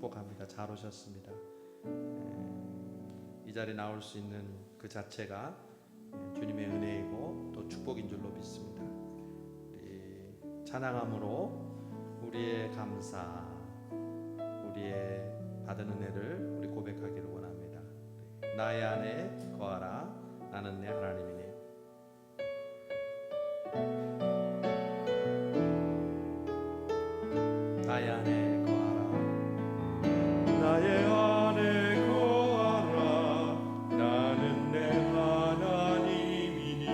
축복합니다. 잘 오셨습니다. 이 자리에 나올 수 있는 그 자체가 주님의 은혜이고 또 축복인 줄로 믿습니다. 우리 찬양함으로 우리의 감사, 우리의 받은 은혜를 우리 고백하기를 원합니다. 나의 안에 거하라, 나는 내 하나님이니. 나의 안에 거하라, 나의 안에 거하라, 나는 내 하나님이니.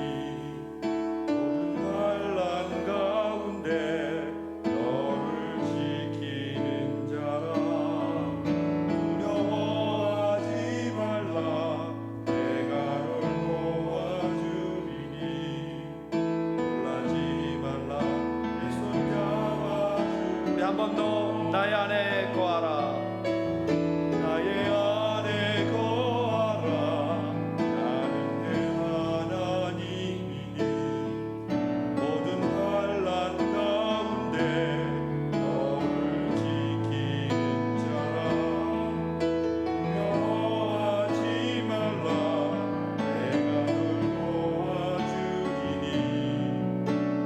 모든 환난 가운데 너를 지키는 자라. 두려워하지 말라, 내가 널 도와주리니. 놀라지 말라, 내 손 잡아주리니. 우리 한 번 더 나의 안에 거하라, 나의 안에 거하라, 나는 내 하나님이니. 모든 환난 가운데 너를 지키는 자라. 두려워하지 말라, 내가 널 도와주리니.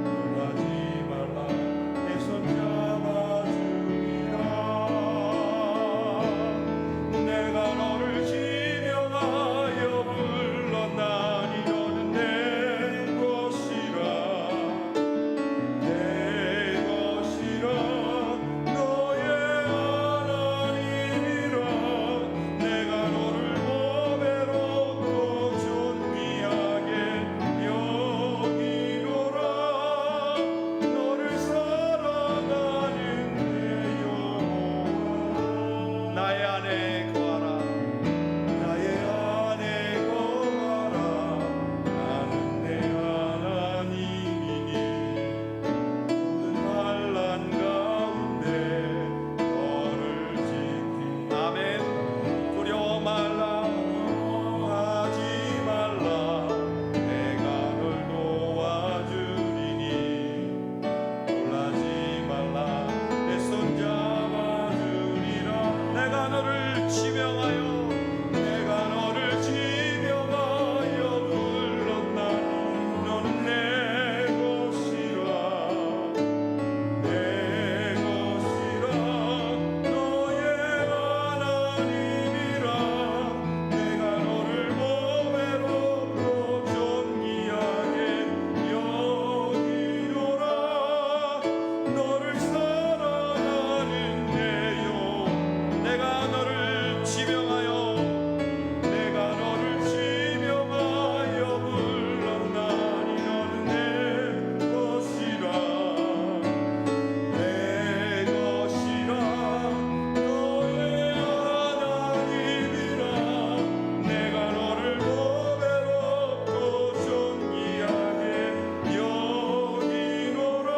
놀라지 말라, 내 손 잡아주리라. 내가 너를 지명하여 불렀나니 너는 내 것이라. 내 것이라, 너의 하나님이라. 내가 너를 보배롭고 존귀하게 여기노라. 너를 사랑하는 내 영혼. 나의 안에 거하라, 나의 안에 거하라, 나는 내 하나님이니. 모든 환난 가운데 너를 지키. 아멘. 두려워 말라, 하지 말라, 내가 널 도와주리니. 놀라지 말라, 내 손 잡아주리라. 내가 너를 지명하여 내가 너를 지명하여 불렀나니 너는 내 것이라. 내 것이라, 너의 하나님이라. 내가 너를 보배롭고 존귀하게 여기노라. 너를 사랑하는 내 영혼. 내가 너를 지명하여 내가 너를 지명하여 불렀나니 너는 내 것이라. 내 것이라, 너의 하나님이라. 내가 너를 보배롭고 존귀하게 여기노라.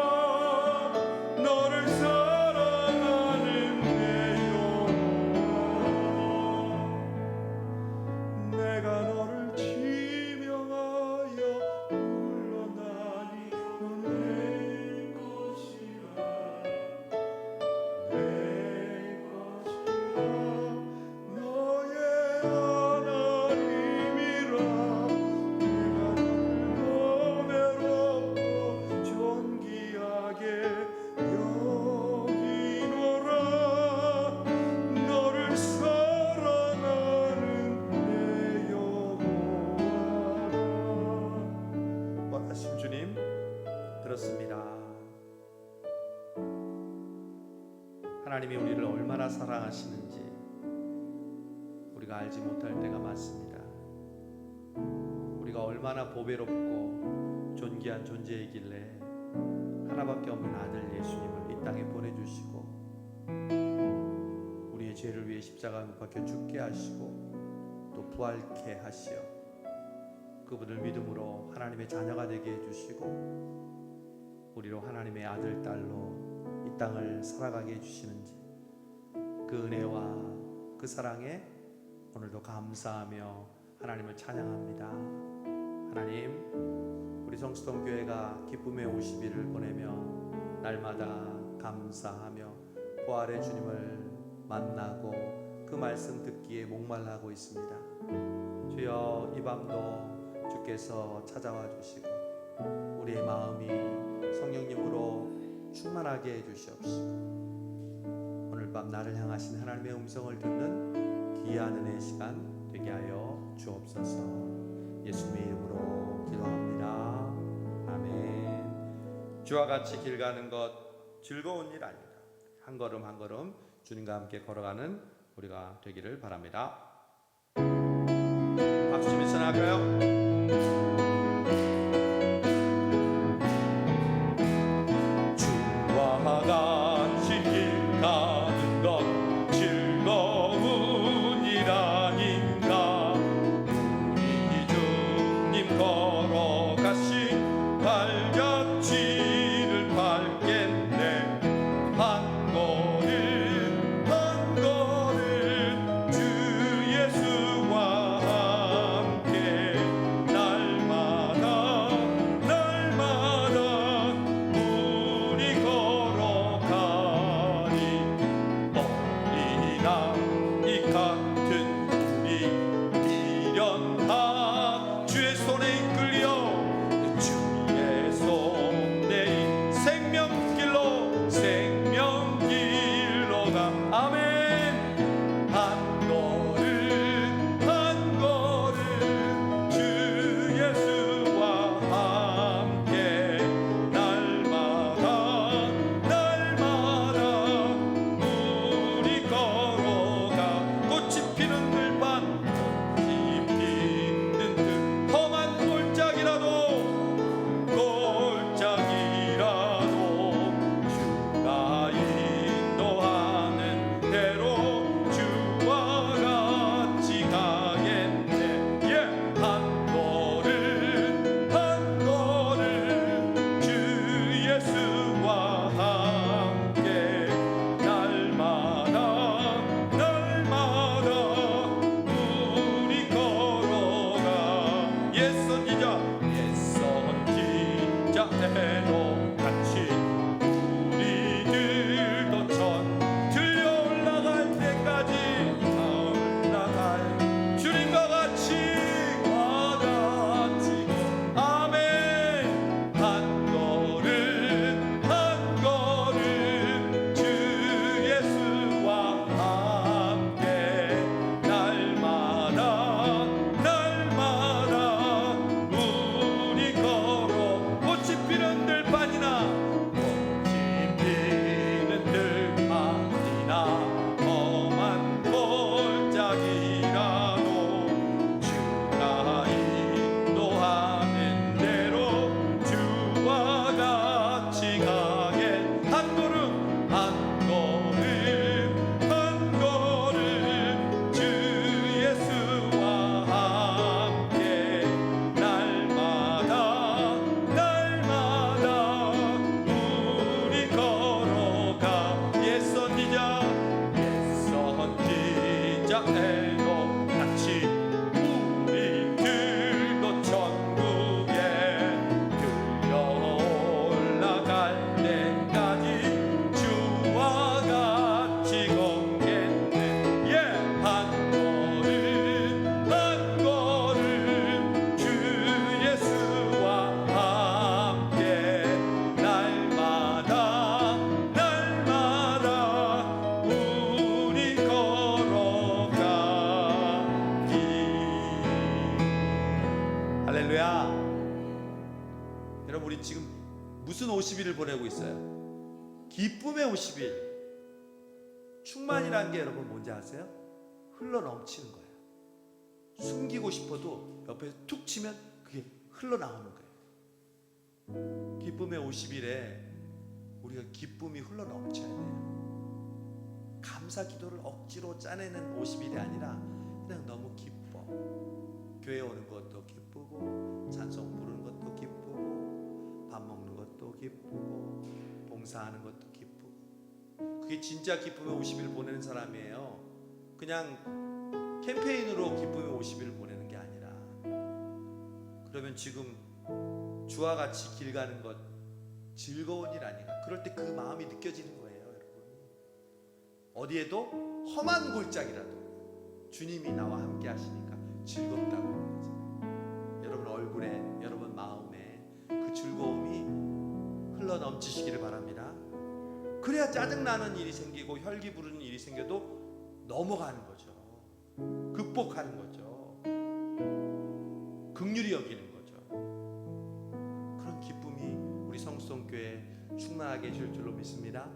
너를 사랑하는 내 영혼. 내가 너를 지명하여 불렀나니 너는 내 것이라. 내 것이라, 너의 하나님이라. 내가 너를 보배롭고 존귀하게 여기노라. 너를 사랑하는 내 영혼아. 원하신 주님 들었습니다. 하나님이 우리를 얼마나 사랑하시는지 우리가 알지 못할 때가 많습니다. 우리가 얼마나 보배롭고 존귀한 존재이길래 하나밖에 없는 아들 예수님을 이 땅에 보내주시고 우리의 죄를 위해 십자가 못 박혀 죽게 하시고 또 부활케 하시어 그분을 믿음으로 하나님의 자녀가 되게 해주시고 우리로 하나님의 아들, 딸로 이 땅을 살아가게 해주시는지 그 은혜와 그 사랑에 오늘도 감사하며 하나님을 찬양합니다. 하나님, 우리 성수동교회가 기쁨의 50일을 보내며 날마다 감사하며 부활의 주님을 만나고 그 말씀 듣기에 목말라하고 있습니다. 주여, 이 밤도 주께서 찾아와 주시고 우리의 마음이 성령님으로 충만하게 해주시옵시고 오늘 밤 나를 향하신 하나님의 음성을 듣는 귀한 은혜의 시간 되게 하여 주옵소서. 예수님의 이름으로 기도합니다. 아멘. 주와 같이 길 가는 것 즐거운 일 아닙니다. 한 걸음 한 걸음 주님과 함께 걸어가는 우리가 되기를 바랍니다. 박수 치면서 나갈까요? 주와 같이 길 가는 것 즐거운 일 아닌가. 우리 주님 걸어가신 발자취를 밟겠네. 한 걸음 한 걸음 주 예수와 함께 날마다 날마다 우리 걸어가니 어린아 이 같은 우리 미련한 주의 손에 이끌려 주의 손에 생명길로 생명길로 가. 아멘. 한 걸음 한 걸음 주 예수와 함께 날마다 날마다 우리 걸어가. 꽃이 피는 들판 꽃이 피는 들 험한 골짜기라도 주가 인도하는 대로 주와 같이 가겠네. 예, 한 걸음 한 걸음 주 예수와 함께 날마다 날마다 우리 걸어가. 옛선지자애도 같이 우리들도 전 들려 올라갈 때까지 올라갈 주님과 같이 와가지고. 아멘. 한 걸음 한 걸음 주 예수와 함께 날마다 날마다 우리 걸어. 꽃이 피는 들판이나 꽃이 피는 들판이나 험한 골짜기라도 주가 인도하는 대로 주와 같이 가게. 한 걸음 한 걸음 한 걸음 주 예수와 함께 날마다 날마다 우리 걸어가. 옛선지자애도 같이 우리들도 천국에 들려 올라갈 때까지 주와 같이 걷겠네. 예, 한 걸음 한 걸음 주 예수와 함께 날마다 날마다 우리 걸어가기. 할렐루야. 여러분, 우리 지금 무슨 50일을 보내고 있어요? 기쁨의 50일. 충만이라는 게 여러분 뭔지 아세요? 흘러 넘치는 거예요. 숨기고 싶어도 옆에 툭 치면 그게 흘러나오는 거예요. 기쁨의 50일에 우리가 기쁨이 흘러 넘쳐야 돼요. 감사 기도를 억지로 짜내는 50일이 아니라 그냥 너무 기뻐. 교회 오는 것도 기쁘고 찬송 부르는 것도 기쁘고 밥 먹는 것도 기쁘고 봉사하는 것도 기쁘고. 그게 진짜 기쁨의 50일을 보내는 사람이에요. 그냥 캠페인으로 기쁨의 50일을 보내는 게 아니라. 그러면 지금 주와 같이 길 가는 것 즐거운 일 아닌가? 그럴 때 그 마음이 느껴지는 거예요, 여러분. 어디에도 험한 골짜기라도 주님이 나와 함께 하시니까 즐겁다고 하는 거죠. 여러분 얼굴에, 여러분 마음에 그 즐거움이 흘러 넘치시기를 바랍니다. 그래야 짜증나는 일이 생기고 혈기 부르는 일이 생겨도 넘어가는 거죠. 극복하는 거죠. 긍휼히 여기는 거죠. 그런 기쁨이 우리 성수동교회에 충만하게 해줄 줄로 믿습니다.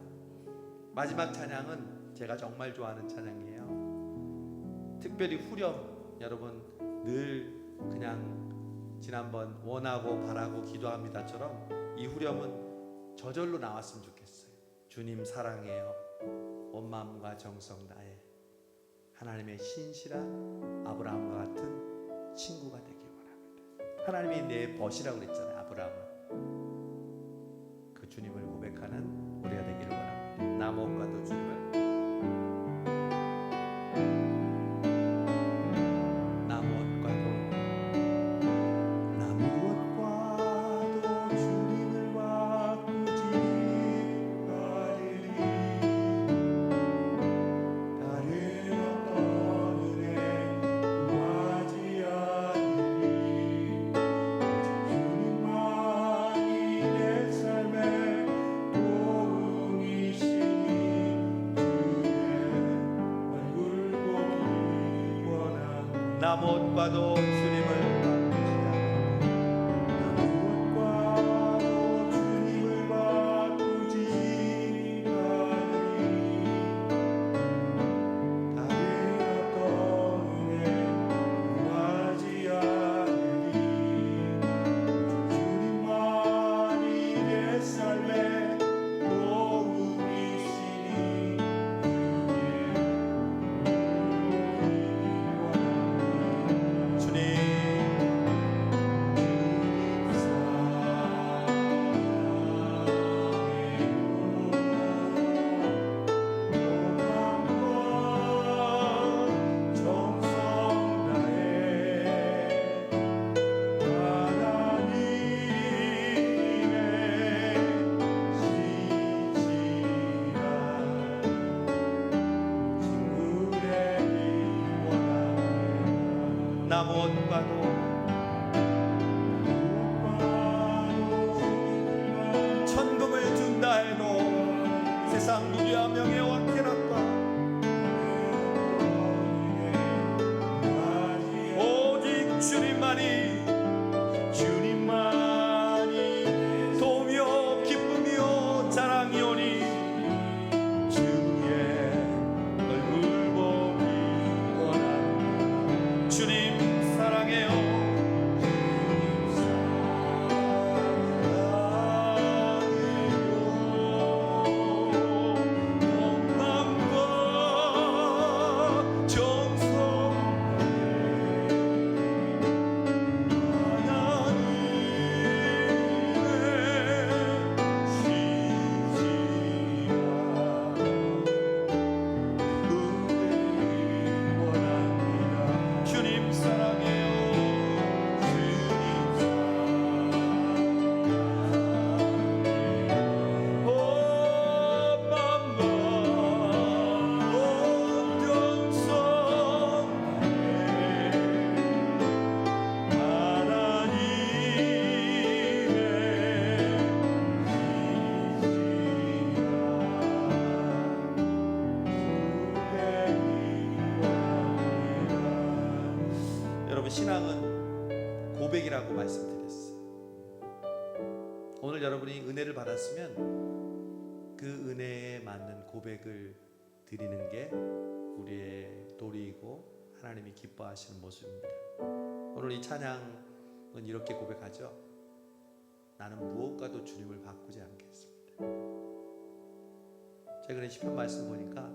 마지막 찬양은 제가 정말 좋아하는 찬양이에요. 특별히 후렴, 여러분 늘 그냥 지난번 원하고 바라고 기도합니다처럼 이 후렴은 저절로 나왔으면 좋겠어요. 주님 사랑해요. 온 마음과 정성 다해 하나님의 신실한 아브라함과 같은 친구가 되길 원합니다. 하나님이 내 벗이라고 그랬잖아요. 아브라함은. 그 주님을 고백하는 우리가 되기를 원합니다. 나 무엇과도 주님을 나 무엇과도 주님을 나 무엇과도 천금을 준다 해도 세상 누구야 명예와 쾌락과 오직 주님만이 도우며 기쁨이요 자랑이오니 주의 얼굴 보기 원합니다. 주님 사랑해요. 신앙은 고백이라고 말씀드렸어요. 오늘 여러분이 은혜를 받았으면 그 은혜에 맞는 고백을 드리는 게 우리의 도리이고 하나님이 기뻐하시는 모습입니다. 오늘 이 찬양은 이렇게 고백하죠. 나는 무엇과도 주님을 바꾸지 않겠습니다. 최근에 시편 말씀 보니까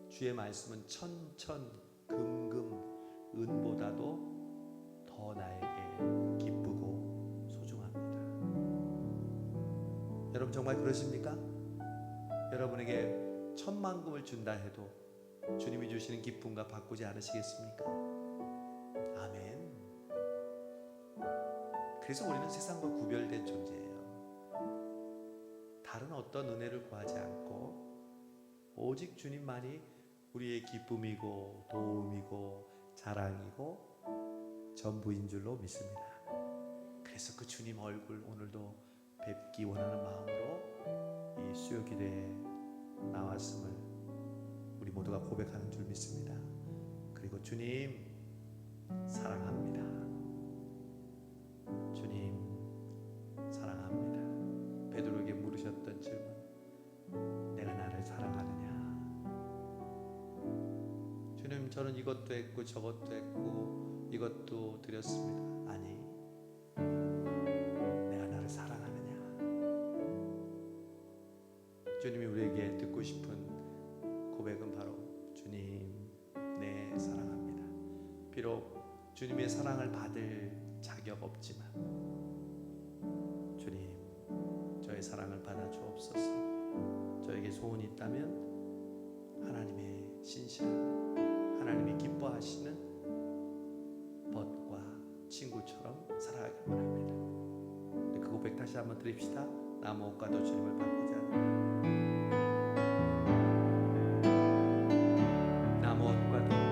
주의 말씀은 천천 금금 은보다도 더 나에게 기쁘고 소중합니다. 여러분 정말 그러십니까? 여러분에게 천만금을 준다 해도 주님이 주시는 기쁨과 바꾸지 않으시겠습니까? 아멘. 그래서 우리는 세상과 구별된 존재예요. 다른 어떤 은혜를 구하지 않고 오직 주님만이 우리의 기쁨이고 도움이고 자랑이고 전부인 줄로 믿습니다. 그래서 그 주님 얼굴 오늘도 뵙기 원하는 마음으로 이 수요 기도에 나왔음을 우리 모두가 고백하는 줄 믿습니다. 그리고 주님 사랑합니다. 주님 사랑합니다. 베드로에게 물으셨던 질문, 내가 나를 사랑하느냐? 주님, 저는 이것도 했고 저것도 했고 이것도 드렸습니다. 아니, 내가 나를 사랑하느냐? 주님이 우리에게 듣고 싶은 고백은 바로 주님, 내 사랑합니다. 비록 주님의 사랑을 받을 자격 없지만 주님, 저의 사랑을 받아 주옵소서. 저에게 소원이 있다면 하나님의 신실한, 하나님이 기뻐하시는 벗과 친구처럼 살아가길 원합니다. 그 고백 다시 한번 드립시다. 나무 옷과도 주님을 바꾸지 않는 나무 옷과도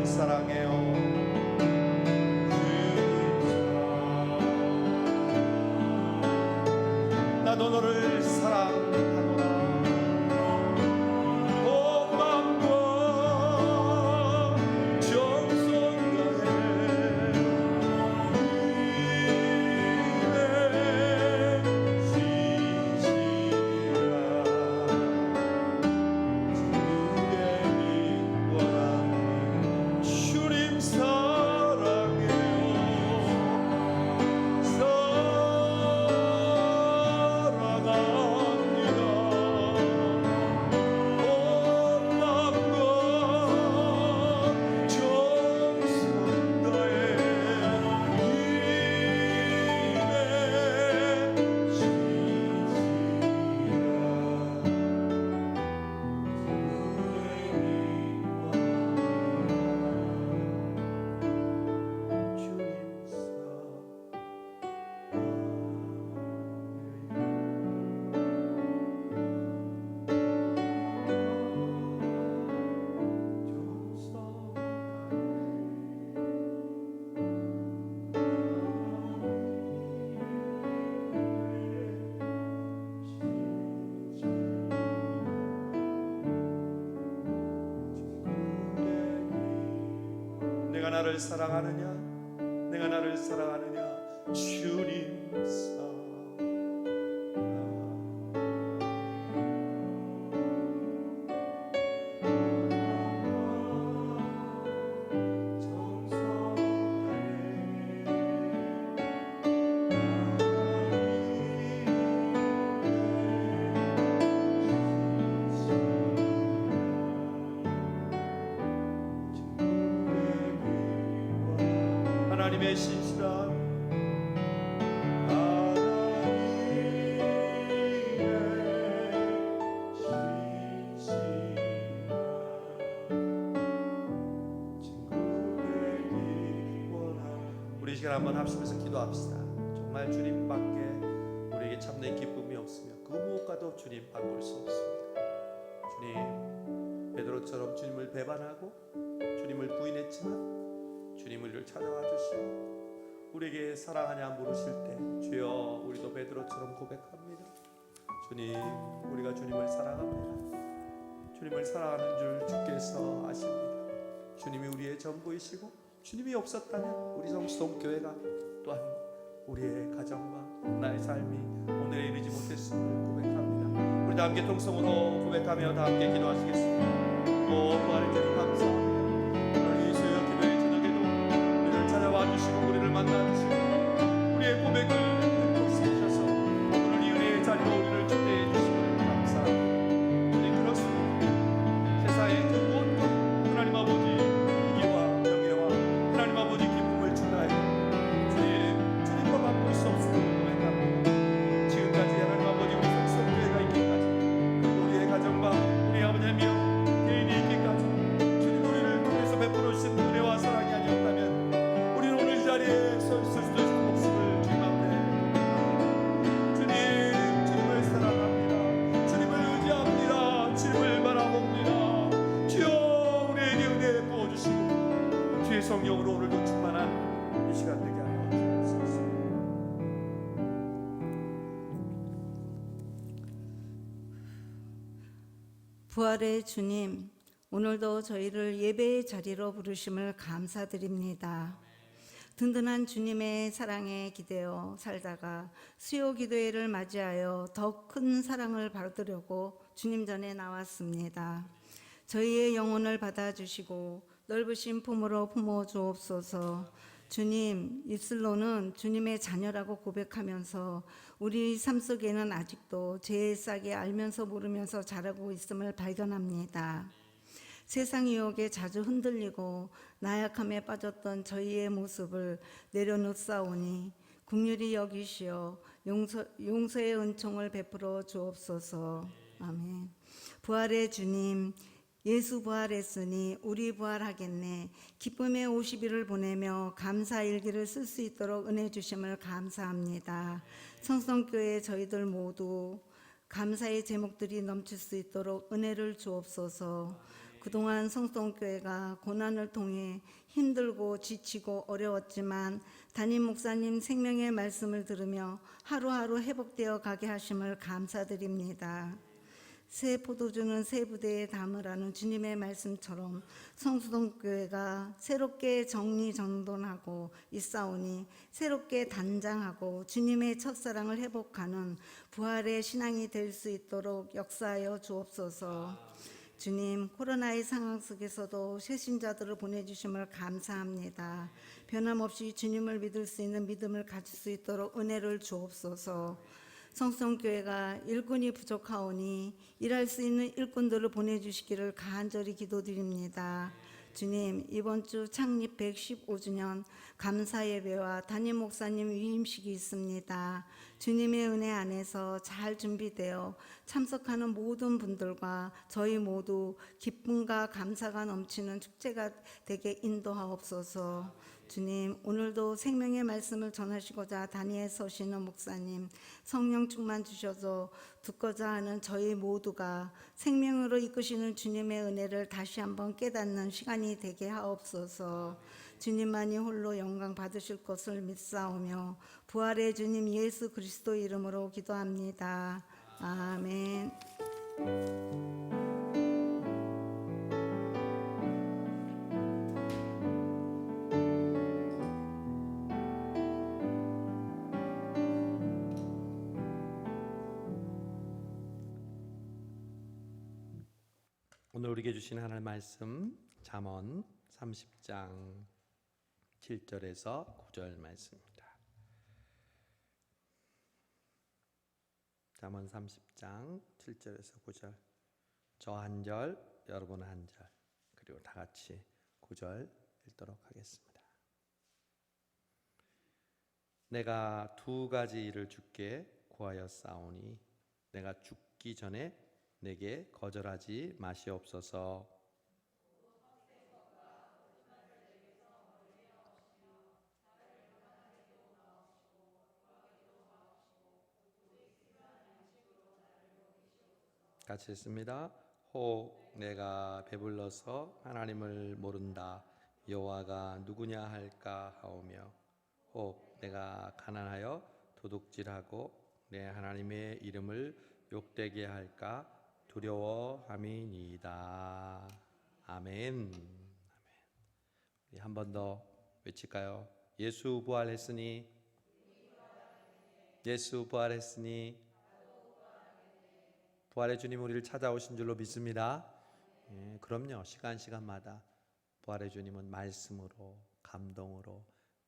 사랑해요. 나도 너를 사랑하노라. 온 마음과 정성 다해 내가 나를 사랑하느냐? 내가 나를 사랑하느냐? 주님 사랑. 하나님의 신실함, 우리 시간 한번 합심해서 기도합시다. 정말 주님밖에 우리에게 참된 기쁨이 없으며 그 무엇과도 주님 바꿀 수 없습니다. 주님, 베드로처럼 주님을 배반하고 주님을 부인했지만 주님 우리를 찾아와 주시고 우리에게 사랑하냐 물으실 때 주여 우리도 베드로처럼 고백합니다. 주님, 우리가 주님을 사랑합니다. 주님을 사랑하는 줄 주께서 아십니다. 주님이 우리의 전부이시고 주님이 없었다면 우리 성수동교회가 또한 우리의 가정과 나의 삶이 오늘에 이르지 못했음을 고백합니다. 우리 다 함께 통성으로 고백하며 다 함께 기도하시겠습니다. 오 부활의 주님 감사합니다. 와주시고 우리를 만나주시고 우리의 고백을 듣고 쓰셔서 오늘 이 은혜의 자리로 우리를 초대해 주시고 감사합니다. 주님, 그렇습니다. 세상의 그 무엇도 하나님 성령으로 오늘도 충만한 이 시간 되게 하여 주옵소서. 부활의 주님, 오늘도 저희를 예배의 자리로 부르심을 감사드립니다. 든든한 주님의 사랑에 기대어 살다가 수요 기도회를 맞이하여 더 큰 사랑을 받으려고 주님 전에 나왔습니다. 저희의 영혼을 받아주시고 넓으신 품으로 품어 주옵소서. 주님, 입술로는 주님의 자녀라고 고백하면서 우리 삶 속에는 아직도 죄의 싹에 알면서 모르면서 자라고 있음을 발견합니다. 세상 유혹에 자주 흔들리고 나약함에 빠졌던 저희의 모습을 내려놓사오니 긍휼히 여기시어 용서의 은총을 베풀어 주옵소서. 아멘. 부활의 주님, 예수 부활했으니 우리 부활하겠네. 기쁨의 50일을 보내며 감사 일기를 쓸 수 있도록 은혜 주심을 감사합니다. 성성교회 저희들 모두 감사의 제목들이 넘칠 수 있도록 은혜를 주옵소서. 그동안 성성교회가 고난을 통해 힘들고 지치고 어려웠지만 담임 목사님 생명의 말씀을 들으며 하루하루 회복되어 가게 하심을 감사드립니다. 새 포도주는 새 부대에 담으라는 주님의 말씀처럼 성수동교회가 새롭게 정리정돈하고 있사오니 새롭게 단장하고 주님의 첫사랑을 회복하는 부활의 신앙이 될 수 있도록 역사하여 주옵소서. 주님, 코로나의 상황 속에서도 새신자들을 보내주심을 감사합니다. 변함없이 주님을 믿을 수 있는 믿음을 가질 수 있도록 은혜를 주옵소서. 성성교회가 일꾼이 부족하오니 일할 수 있는 일꾼들을 보내주시기를 간절히 기도드립니다. 주님, 이번 주 창립 115주년 감사예배와 담임 목사님 위임식이 있습니다. 주님의 은혜 안에서 잘 준비되어 참석하는 모든 분들과 저희 모두 기쁨과 감사가 넘치는 축제가 되게 인도하옵소서. 주님, 오늘도 생명의 말씀을 전하시고자 단위에 서시는 목사님, 성령 충만 주셔서 듣고자 하는 저희 모두가 생명으로 이끄시는 주님의 은혜를 다시 한번 깨닫는 시간이 되게 하옵소서. 주님만이 홀로 영광 받으실 것을 믿사오며 부활의 주님 예수 그리스도 이름으로 기도합니다. 아멘. 오늘 우리에게 주신 하나님의 말씀 잠언 30장 7절에서 9절 말씀입니다. 잠언 30장 7절에서 9절, 저 한 절, 여러분 한 절, 그리고 다 같이 9절 읽도록 하겠습니다. 내가 두 가지 일을 주께 구하였사오니 내가 죽기 전에 내게 거절하지 마시옵소서. 같이 읽습니다. 혹 내가 배불러서 하나님을 모른다 여호와가 누구냐 할까 하오며, 혹 내가 가난하여 도둑질하고 내 하나님의 이름을 욕되게 할까 두려워함이니이다. 아멘. 우리 한 번 더 외칠까요? 예수 부활했으니, 예수 부활했으니, 부활의 주님 우리를 찾아오신 줄로 믿습니다. 예, 그럼요. 시간마다 부활의 주님은 말씀으로, 감동으로,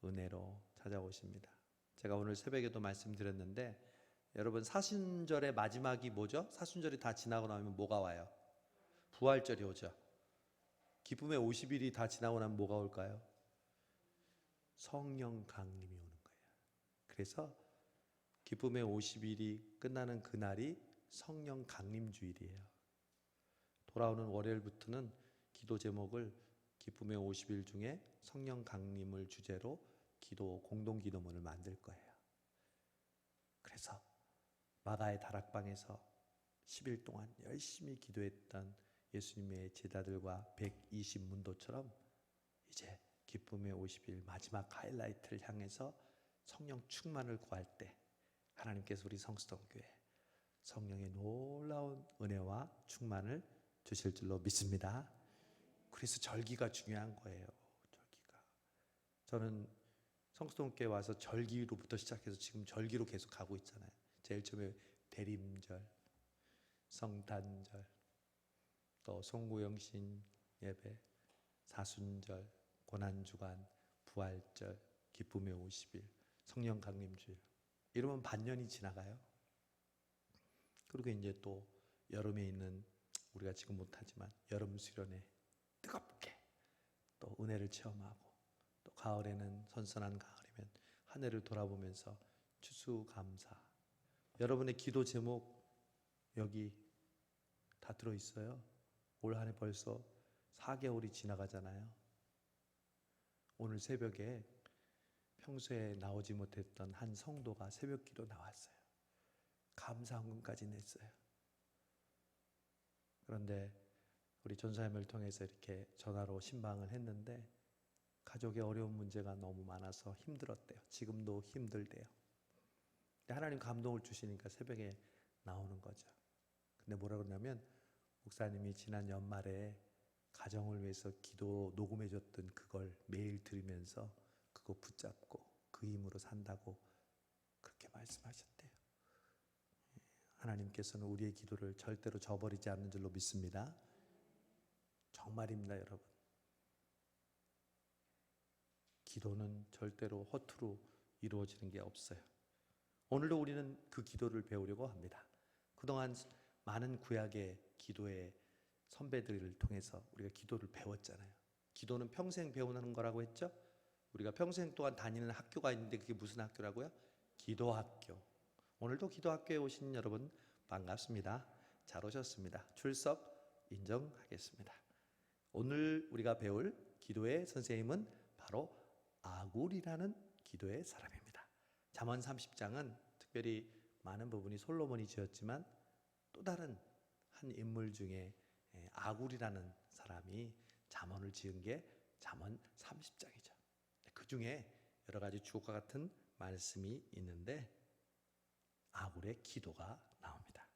은혜로 찾아오십니다. 제가 오늘 새벽에도 말씀드렸는데, 여러분 사순절의 마지막이 뭐죠? 사순절이 다 지나고 나면 뭐가 와요? 부활절이 오죠. 기쁨의 50일이 다 지나고 나면 뭐가 올까요? 성령 강림이 오는 거예요. 그래서 기쁨의 50일이 끝나는 그날이 성령 강림 주일이에요. 돌아오는 월요일부터는 기도 제목을 기쁨의 50일 중에 성령 강림을 주제로 공동 기도문을 만들 거예요. 그래서 마가의 다락방에서 10일 동안 열심히 기도했던 예수님의 제자들과 120문도처럼 이제 기쁨의 50일 마지막 하이라이트를 향해서 성령 충만을 구할 때 하나님께서 우리 성수동교회 성령의 놀라운 은혜와 충만을 주실 줄로 믿습니다. 그래서 절기가 중요한 거예요. 절기가. 저는 성수동교회 와서 절기로부터 시작해서 지금 절기로 계속 가고 있잖아요. 제일 처음에 대림절, 성탄절, 또 송구영신 예배, 사순절, 고난주간, 부활절, 기쁨의 50일, 성령 강림주일. 이러면 반년이 지나가요. 그리고 이제 또 여름에 있는 우리가 지금 못하지만 여름 수련회 뜨겁게 또 은혜를 체험하고, 또 가을에는 선선한 가을이면 한 해를 돌아보면서 추수감사. 여러분의 기도 제목 여기 다 들어있어요. 올 한 해 벌써 4개월이 지나가잖아요. 오늘 새벽에 평소에 나오지 못했던 한 성도가 새벽 기도 나왔어요. 감사헌금까지 냈어요. 그런데 우리 전사님을 통해서 이렇게 전화로 신방을 했는데 가족의 어려운 문제가 너무 많아서 힘들었대요. 지금도 힘들대요. 근데 하나님 감동을 주시니까 새벽에 나오는 거죠. 근데 뭐라 그러냐면 목사님이 지난 연말에 가정을 위해서 기도 녹음해 줬던 그걸 매일 들으면서 그거 붙잡고 그 힘으로 산다고 그렇게 말씀하셨대요. 하나님께서는 우리의 기도를 절대로 저버리지 않는 줄로 믿습니다. 정말입니다, 여러분. 기도는 절대로 허투루 이루어지는 게 없어요. 오늘도 우리는 그 기도를 배우려고 합니다. 그동안 많은 구약의 기도의 선배들을 통해서 우리가 기도를 배웠잖아요. 기도는 평생 배우는 거라고 했죠. 우리가 평생 동안 다니는 학교가 있는데 그게 무슨 학교라고요? 기도학교. 오늘도 기도학교에 오신 여러분 반갑습니다. 잘 오셨습니다. 출석 인정하겠습니다. 오늘 우리가 배울 기도의 선생님은 바로 아굴이라는 기도의 사람입니다. 잠언 30장은 특별히 많은 부분이 솔로몬이 지었지만 또 다른 한 인물 중에 아굴이라는 사람이 잠언을 지은 게 잠언 30장이죠. 그 중에 여러 가지 주옥과 같은 말씀이 있는데 아굴의 기도가 나옵니다.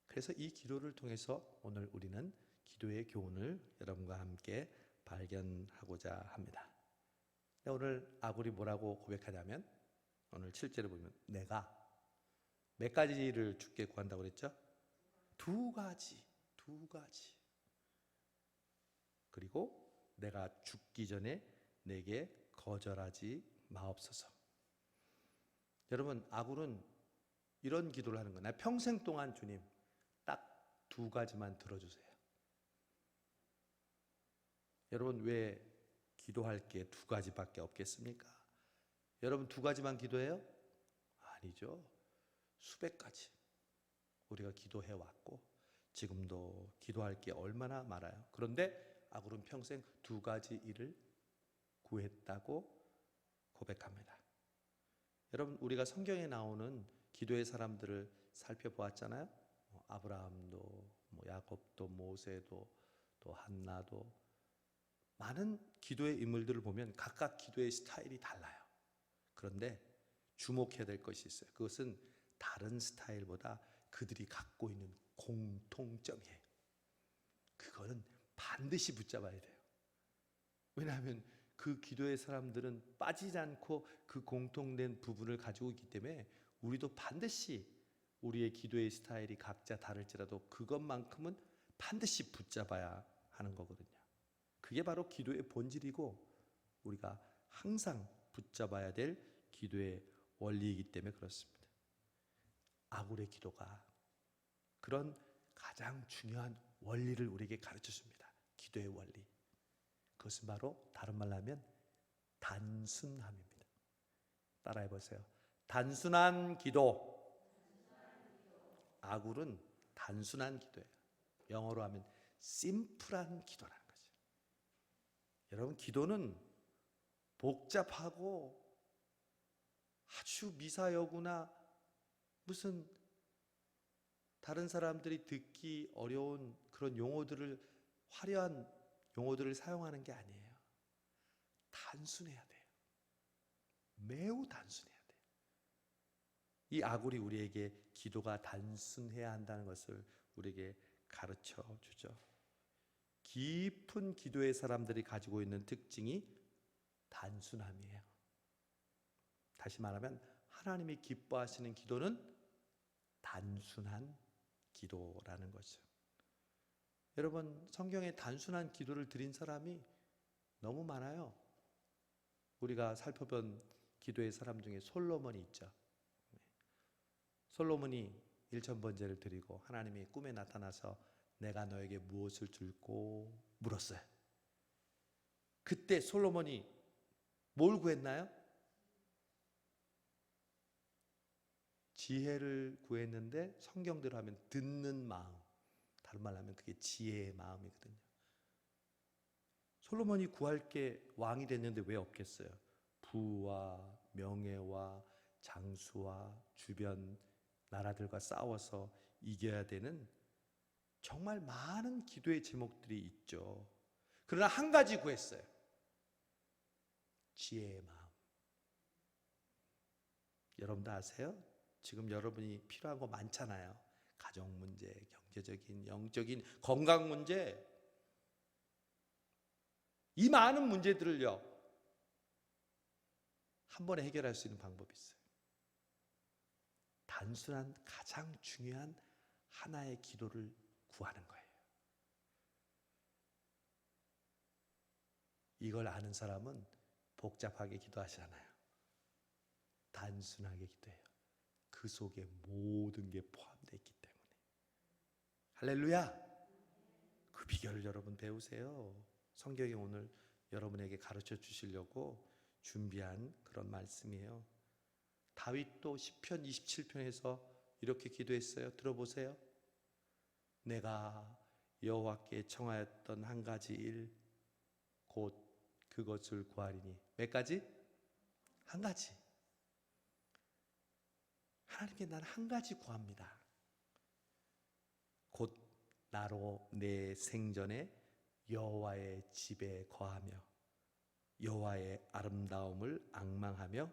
그래서 이 기도를 통해서 오늘 우리는 기도의 교훈을 여러분과 함께 발견하고자 합니다. 오늘 아굴이 뭐라고 고백하냐면 오늘 7절에 보면 내가 몇 가지를 주께 구한다고 그랬죠? 두 가지. 그리고 내가 죽기 전에 내게 거절하지 마옵소서. 여러분, 아굴은 이런 기도를 하는 거예요. 나 평생 동안 주님 딱 두 가지만 들어주세요. 여러분, 왜 기도할 게 두 가지밖에 없겠습니까? 여러분, 두 가지만 기도해요? 아니죠. 수백 가지 우리가 기도해 왔고 지금도 기도할 게 얼마나 많아요. 그런데 아굴은 평생 두 가지 일을 구했다고 고백합니다. 여러분, 우리가 성경에 나오는 기도의 사람들을 살펴보았잖아요. 아브라함도 야곱도 모세도 또 한나도 많은 기도의 인물들을 보면 각각 기도의 스타일이 달라요. 그런데 주목해야 될 것이 있어요. 그것은 다른 스타일보다 그들이 갖고 있는 공통점이에요. 그거는 반드시 붙잡아야 돼요. 왜냐하면 그 기도의 사람들은 빠지지 않고 그 공통된 부분을 가지고 있기 때문에 우리도 반드시 우리의 기도의 스타일이 각자 다를지라도 그것만큼은 반드시 붙잡아야 하는 거거든요. 그게 바로 기도의 본질이고 우리가 항상 붙잡아야 될 기도의 원리이기 때문에 그렇습니다. 아굴의 기도가 그런 가장 중요한 원리를 우리에게 가르쳐 줍니다. 기도의 원리. 그것은 바로 다른 말로 하면 단순함입니다. 따라해 보세요. 단순한 기도. 아굴은 단순한 기도예요. 영어로 하면 심플한 기도라는 거죠. 여러분, 기도는 복잡하고 아주 미사여구나 무슨 다른 사람들이 듣기 어려운 그런 용어들을 화려한 용어들을 사용하는 게 아니에요. 단순해야 돼요. 매우 단순해야 돼요. 이 아굴이 우리에게 기도가 단순해야 한다는 것을 우리에게 가르쳐 주죠. 깊은 기도의 사람들이 가지고 있는 특징이 단순함이에요. 다시 말하면 하나님이 기뻐하시는 기도는 단순한 기도라는 거죠. 여러분, 성경에 단순한 기도를 드린 사람이 너무 많아요. 우리가 살펴본 기도의 사람 중에 솔로몬이 있죠. 솔로몬이 일천번제를 드리고 하나님이 꿈에 나타나서 내가 너에게 무엇을 줄고 물었어요. 그때 솔로몬이 뭘 구했나요? 지혜를 구했는데 성경대로 하면 듣는 마음, 다른 말로 하면 그게 지혜의 마음이거든요. 솔로몬이 구할 게 왕이 됐는데 왜 없겠어요? 부와 명예와 장수와 주변 나라들과 싸워서 이겨야 되는 정말 많은 기도의 제목들이 있죠. 그러나 한 가지 구했어요. 지혜의 마음. 여러분도 아세요? 지금 여러분이 필요한 거 많잖아요. 가정 문제, 경제적인, 영적인, 건강 문제. 이 많은 문제들을요, 한 번에 해결할 수 있는 방법이 있어요. 단순한 가장 중요한 하나의 기도를 구하는 거예요. 이걸 아는 사람은 복잡하게 기도하지 않아요. 단순하게 기도해요. 그 속에 모든 게 포함되어 있기 때문에. 할렐루야! 그 비결을 여러분 배우세요. 성경이 오늘 여러분에게 가르쳐 주시려고 준비한 그런 말씀이에요. 다윗도 시편 27편에서 이렇게 기도했어요. 들어보세요. 내가 여호와께 청하였던 한 가지 일, 곧 그것을 구하리니. 몇 가지? 한 가지. 하나님께 나는 한 가지 구합니다. 곧 나로 내 생전에 여호와의 집에 거하며 여호와의 아름다움을 앙망하며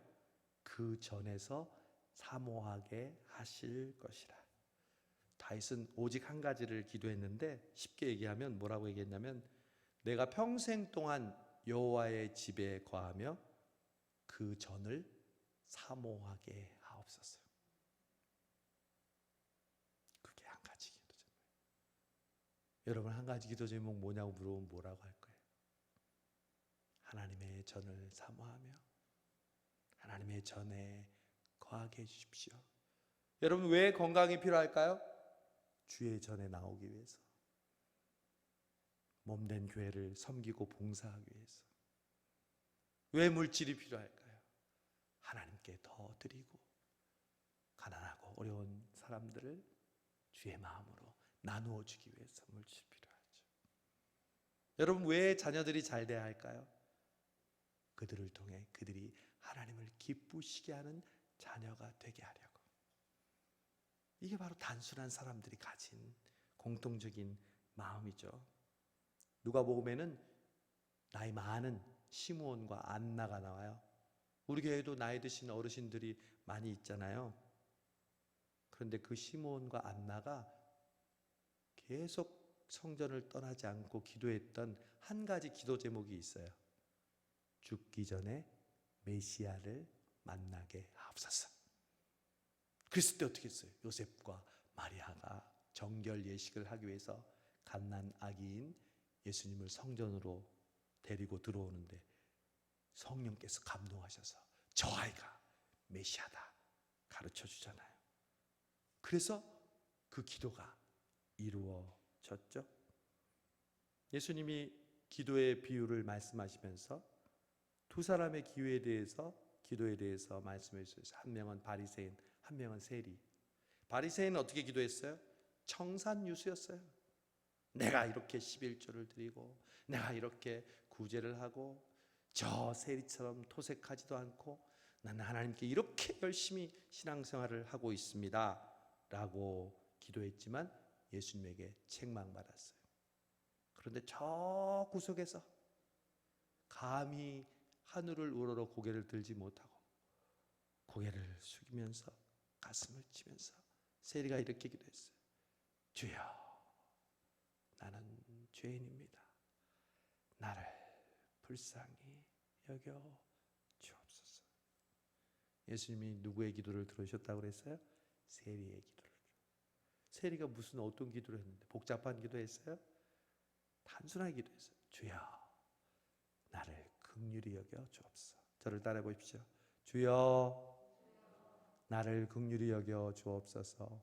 그 전에서 사모하게 하실 것이라. 다윗은 오직 한 가지를 기도했는데 쉽게 얘기하면 뭐라고 얘기했냐면 내가 평생 동안 여호와의 집에 거하며 그 전을 사모하게 하옵소서. 그게 한 가지 기도 제목. 여러분, 한 가지 기도 제목 뭐냐고 물어보면 뭐라고 할 거예요? 하나님의 전을 사모하며 하나님의 전에 거하게 해주십시오. 여러분, 왜 건강이 필요할까요? 주의 전에 나오기 위해서. 몸된 교회를 섬기고 봉사하기 위해서. 왜 물질이 필요할까요? 하나님께 더 드리고 가난하고 어려운 사람들을 주의 마음으로 나누어 주기 위해서 물질 필요하죠. 여러분, 왜 자녀들이 잘 돼야 할까요? 그들을 통해 그들이 하나님을 기쁘시게 하는 자녀가 되게 하려고. 이게 바로 단순한 사람들이 가진 공통적인 마음이죠. 누가복음에는 나이 많은 시므온과 안나가 나와요. 우리 교회에도 나이 드신 어르신들이 많이 있잖아요. 그런데 그 시므온과 안나가 계속 성전을 떠나지 않고 기도했던 한 가지 기도 제목이 있어요. 죽기 전에 메시아를 만나게 하옵소서. 그랬을 때 어떻게 했어요? 요셉과 마리아가 정결 예식을 하기 위해서 갓난 아기인 예수님을 성전으로 데리고 들어오는데 성령께서 감동하셔서 저 아이가 메시아다 가르쳐 주잖아요. 그래서 그 기도가 이루어졌죠. 예수님이 기도의 비유를 말씀하시면서 두 사람의 기도에 대해서 말씀해 주셨어요. 한 명은 바리새인, 한 명은 세리. 바리새인은 어떻게 기도했어요? 청산유수였어요. 내가 이렇게 11조를 드리고 내가 이렇게 구제를 하고 저 세리처럼 토색하지도 않고 나는 하나님께 이렇게 열심히 신앙생활을 하고 있습니다 라고 기도했지만 예수님에게 책망받았어요. 그런데 저 구석에서 감히 하늘을 우러러 고개를 들지 못하고 고개를 숙이면서 가슴을 치면서 세리가 이렇게 기도했어요. 주여, 나는 죄인입니다. 나를 불쌍히 여겨 주옵소서. 예수님이 누구의 기도를 들으셨다고 그랬어요? 세리의 기도를. 세리가 무슨 어떤 기도를 했는데 복잡한 기도했어요? 단순하게 기도했어요. 주여, 나를 긍휼히 여겨 주옵소서. 저를 따라해 보십시오. 주여, 나를 긍휼히 여겨 주옵소서.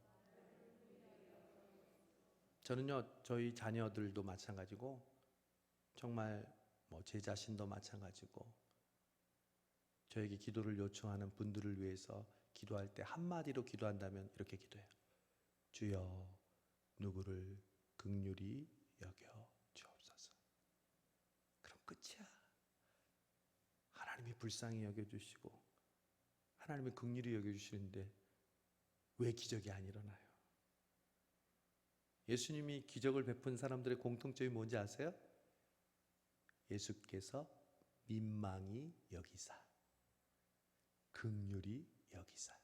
저는요, 저희 자녀들도 마찬가지고 정말 제 자신도 마찬가지고 저에게 기도를 요청하는 분들을 위해서 기도할 때 한마디로 기도한다면 이렇게 기도해요. 주여, 누구를 긍휼히 여겨 주옵소서. 그럼 끝이야. 하나님이 불쌍히 여겨주시고 하나님이 긍휼히 여겨주시는데 왜 기적이 안 일어나요? 예수님이 기적을 베푼 사람들의 공통점이 뭔지 아세요? 예수께서 민망히 여기사, 긍휼히 여기사.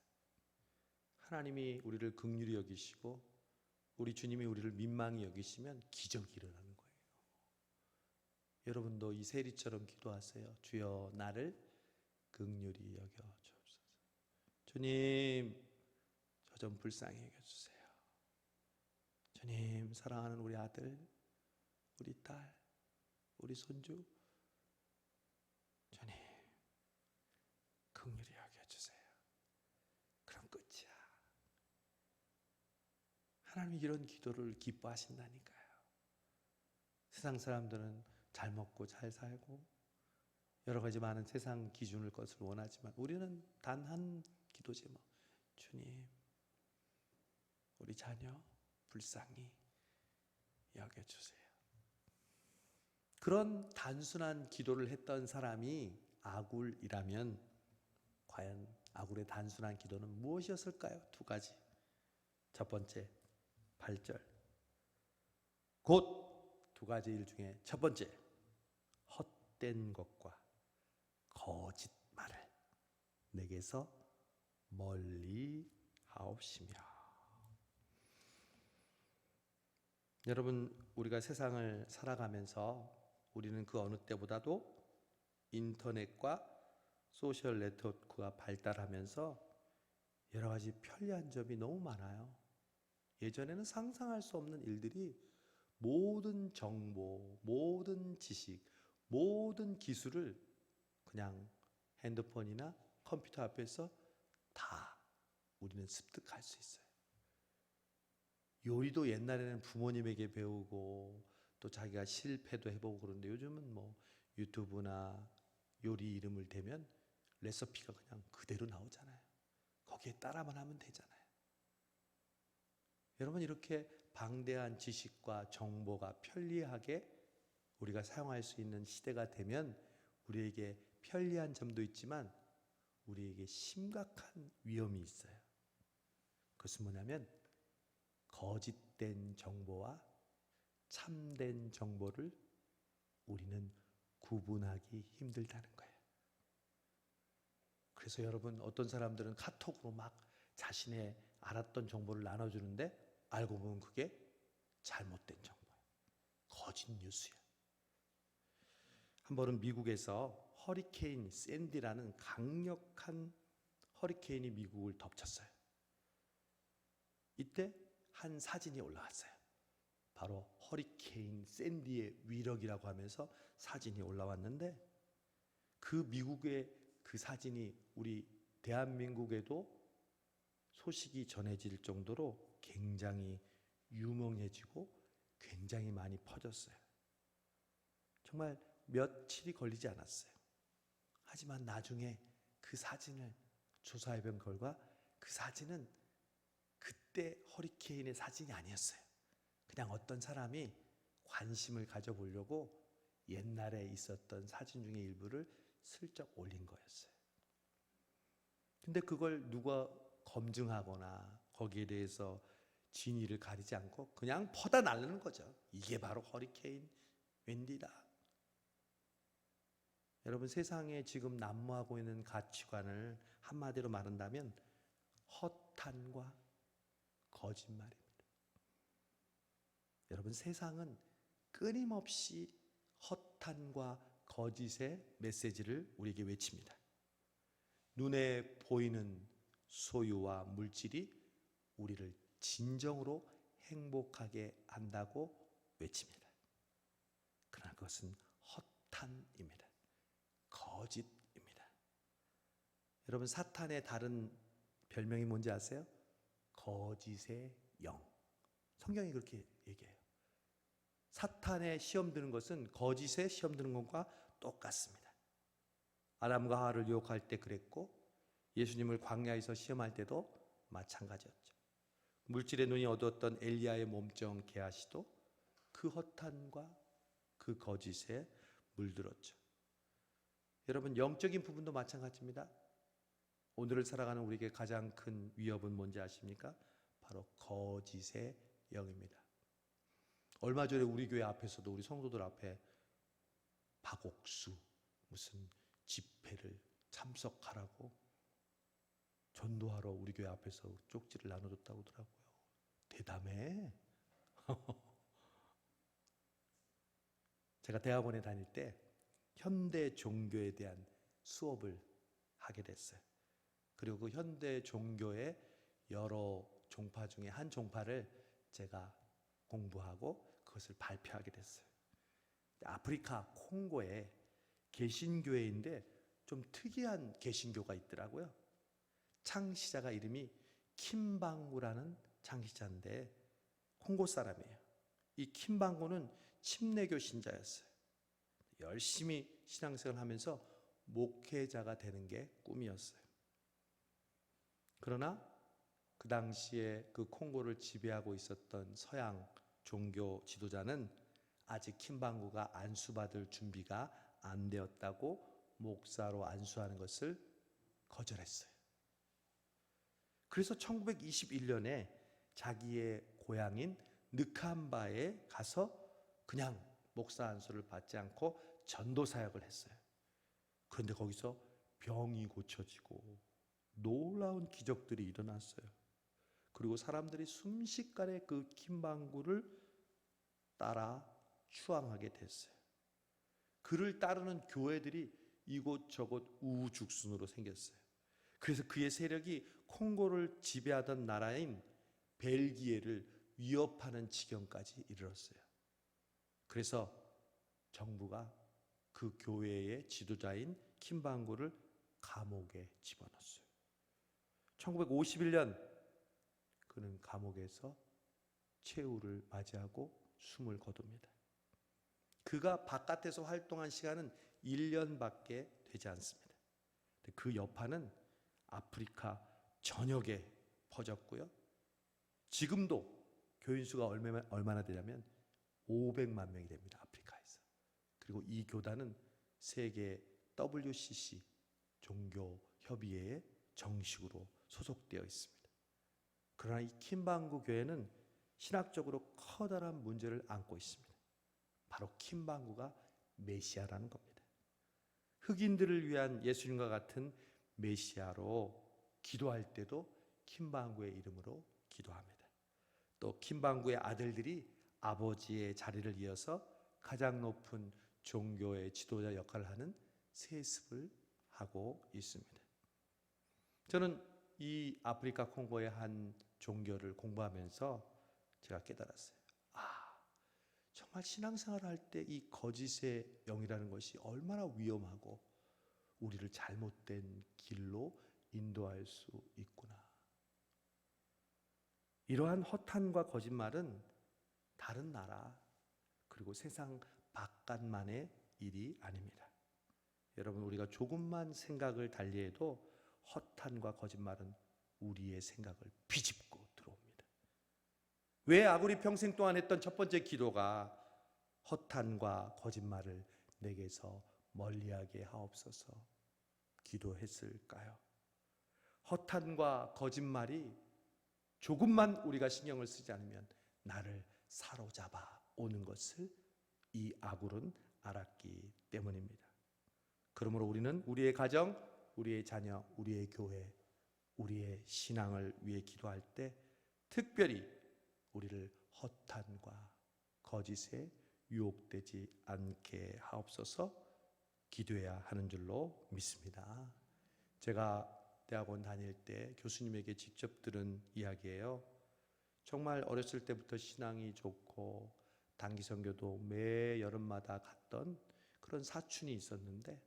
하나님이 우리를 긍휼히 여기시고 우리 주님이 우리를 민망히 여기시면 기적이 일어나는 거예요. 여러분도 이 세리처럼 기도하세요. 주여, 나를 긍휼히 여겨 주옵소서. 주님, 저 좀 불쌍히 여겨주세요. 주님, 사랑하는 우리 아들, 우리 딸, 우리 손주, 주님 긍휼히 여겨주세요. 그럼 끝이야. 하나님이 이런 기도를 기뻐하신다니까요. 세상 사람들은 잘 먹고 잘 살고 여러 가지 많은 세상 기준을 것을 원하지만 우리는 단 한 기도지 뭐. 주님, 우리 자녀 불쌍히 여겨주세요. 그런 단순한 기도를 했던 사람이 아굴이라면 과연 아굴의 단순한 기도는 무엇이었을까요? 두 가지. 첫 번째, 8절. 곧 두 가지 일 중에 첫 번째, 헛된 것과 거짓말을 내게서 멀리 하옵시며. 여러분, 우리가 세상을 살아가면서 우리는 그 어느 때보다도 인터넷과 소셜 네트워크가 발달하면서 여러 가지 편리한 점이 너무 많아요. 예전에는 상상할 수 없는 일들이 모든 정보, 모든 지식, 모든 기술을 그냥 핸드폰이나 컴퓨터 앞에서 다 우리는 습득할 수 있어요. 요리도 옛날에는 부모님에게 배우고 또 자기가 실패도 해보고 그런데 요즘은 유튜브나 요리 이름을 대면 레시피가 그냥 그대로 나오잖아요. 거기에 따라만 하면 되잖아요. 여러분, 이렇게 방대한 지식과 정보가 편리하게 우리가 사용할 수 있는 시대가 되면 우리에게 편리한 점도 있지만 우리에게 심각한 위험이 있어요. 그것은 뭐냐면 거짓된 정보와 참된 정보를 우리는 구분하기 힘들다는 거예요. 그래서 여러분, 어떤 사람들은 카톡으로 막 자신의 알았던 정보를 나눠주는데 알고 보면 그게 잘못된 정보예요. 거짓 뉴스야. 한 번은 미국에서 허리케인 샌디라는 강력한 허리케인이 미국을 덮쳤어요. 이때 한 사진이 올라왔어요. 바로 허리케인 샌디의 위력이라고 하면서 사진이 올라왔는데 그 미국의 그 사진이 우리 대한민국에도 소식이 전해질 정도로 굉장히 유명해지고 굉장히 많이 퍼졌어요. 정말 며칠이 걸리지 않았어요. 하지만 나중에 그 사진을 조사해 본 결과 그 사진은 그때 허리케인의 사진이 아니었어요. 그냥 어떤 사람이 관심을 가져보려고 옛날에 있었던 사진 중에 일부를 슬쩍 올린 거였어요. 근데 그걸 누가 검증하거나 거기에 대해서 진위를 가리지 않고 그냥 퍼다 날르는 거죠. 이게 바로 허리케인 웬디다. 여러분, 세상에 지금 난무하고 있는 가치관을 한마디로 말한다면 허탄과 거짓말입니다. 여러분, 세상은 끊임없이 허탄과 거짓의 메시지를 우리에게 외칩니다. 눈에 보이는 소유와 물질이 우리를 진정으로 행복하게 한다고 외칩니다. 그러나 그것은 허탄입니다. 거짓입니다. 여러분, 사탄의 다른 별명이 뭔지 아세요? 거짓의 영. 성경이 그렇게 얘기해요. 사탄의 시험 드는 것은 거짓의 시험 드는 것과 똑같습니다. 아담과 하와를 유혹할 때 그랬고, 예수님을 광야에서 시험할 때도 마찬가지였죠. 물질의 눈이 어두웠던 엘리야의 몸종 게하시도 그 허탄과 그 거짓에 물들었죠. 여러분, 영적인 부분도 마찬가지입니다. 오늘을 살아가는 우리에게 가장 큰 위협은 뭔지 아십니까? 바로 거짓의 영입니다. 얼마 전에 우리 교회 앞에서도, 우리 성도들 앞에 박옥수 무슨 집회를 참석하라고 전도하러 우리 교회 앞에서 쪽지를 나눠줬다고 하더라고요. 대담해. 제가 대학원에 다닐 때 현대 종교에 대한 수업을 하게 됐어요. 그리고 그 현대 종교의 여러 종파 중에 한 종파를 제가 공부하고 그것을 발표하게 됐어요. 아프리카 콩고에 개신교회인데 좀 특이한 개신교가 있더라고요. 창시자가 이름이 킴방구라는 창시자인데 콩고 사람이에요. 이 킴방구는 침례교 신자였어요. 열심히 신앙생활을 하면서 목회자가 되는 게 꿈이었어요. 그러나 그 당시에 그 콩고를 지배하고 있었던 서양 종교 지도자는 아직 킴방구가 안수받을 준비가 안 되었다고 목사로 안수하는 것을 거절했어요. 그래서 1921년에 자기의 고향인 느캄바에 가서 그냥 목사 안수를 받지 않고 전도 사역을 했어요. 그런데 거기서 병이 고쳐지고 놀라운 기적들이 일어났어요. 그리고 사람들이 순식간에 그 킴방구를 따라 추앙하게 됐어요. 그를 따르는 교회들이 이곳저곳 우후죽순으로 생겼어요. 그래서 그의 세력이 콩고를 지배하던 나라인 벨기에를 위협하는 지경까지 이르렀어요. 그래서 정부가 그 교회의 지도자인 킴방구를 감옥에 집어넣었어요. 1951년 그는 감옥에서 최후를 맞이하고 숨을 거둡니다. 그가 바깥에서 활동한 시간은 1년밖에 되지 않습니다. 그 여파는 아프리카 전역에 퍼졌고요. 지금도 교인 수가 얼마나 되냐면 500만 명이 됩니다. 아프리카에서. 그리고 이 교단은 세계 WCC 종교협의회에 정식으로 소속되어 있습니다. 그러나 이 킴방구 교회는 신학적으로 커다란 문제를 안고 있습니다. 바로 킴방구가 메시아라는 겁니다. 흑인들을 위한 예수님과 같은 메시아로 기도할 때도 킴방구의 이름으로 기도합니다. 또 킴방구의 아들들이 아버지의 자리를 이어서 가장 높은 종교의 지도자 역할을 하는 세습을 하고 있습니다. 저는 이 아프리카 콩고의 한 종교를 공부하면서 제가 깨달았어요. 정말 신앙생활을 할 때 이 거짓의 영이라는 것이 얼마나 위험하고 우리를 잘못된 길로 인도할 수 있구나. 이러한 허탄과 거짓말은 다른 나라 그리고 세상 바깥만의 일이 아닙니다. 여러분, 우리가 조금만 생각을 달리해도 허탄과 거짓말은 우리의 생각을 비집고 들어옵니다. 왜 아구리 평생 동안 했던 첫 번째 기도가 허탄과 거짓말을 내게서 멀리하게 하옵소서 기도했을까요? 허탄과 거짓말이 조금만 우리가 신경을 쓰지 않으면 나를 사로잡아 오는 것을 이 아굴은 알았기 때문입니다. 그러므로 우리는 우리의 가정, 우리의 자녀, 우리의 교회, 우리의 신앙을 위해 기도할 때 특별히 우리를 허탄과 거짓에 유혹되지 않게 하옵소서 기도해야 하는 줄로 믿습니다. 제가 대학원 다닐 때 교수님에게 직접 들은 이야기예요. 정말 어렸을 때부터 신앙이 좋고 단기 선교도 매 여름마다 갔던 그런 사촌이 있었는데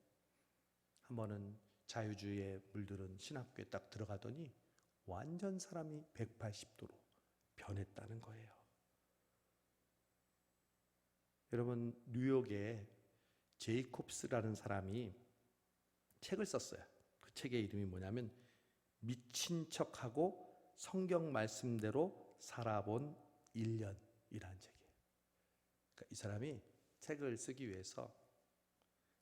한 번은 자유주의에 물들은 신학교에 딱 들어가더니 완전 사람이 180도로 변했다는 거예요. 여러분, 뉴욕에 제이콥스라는 사람이 책을 썼어요. 그 책의 이름이 뭐냐면 미친 척하고 성경 말씀대로 살아본 1년이라는 책이에요. 그러니까 이 사람이 책을 쓰기 위해서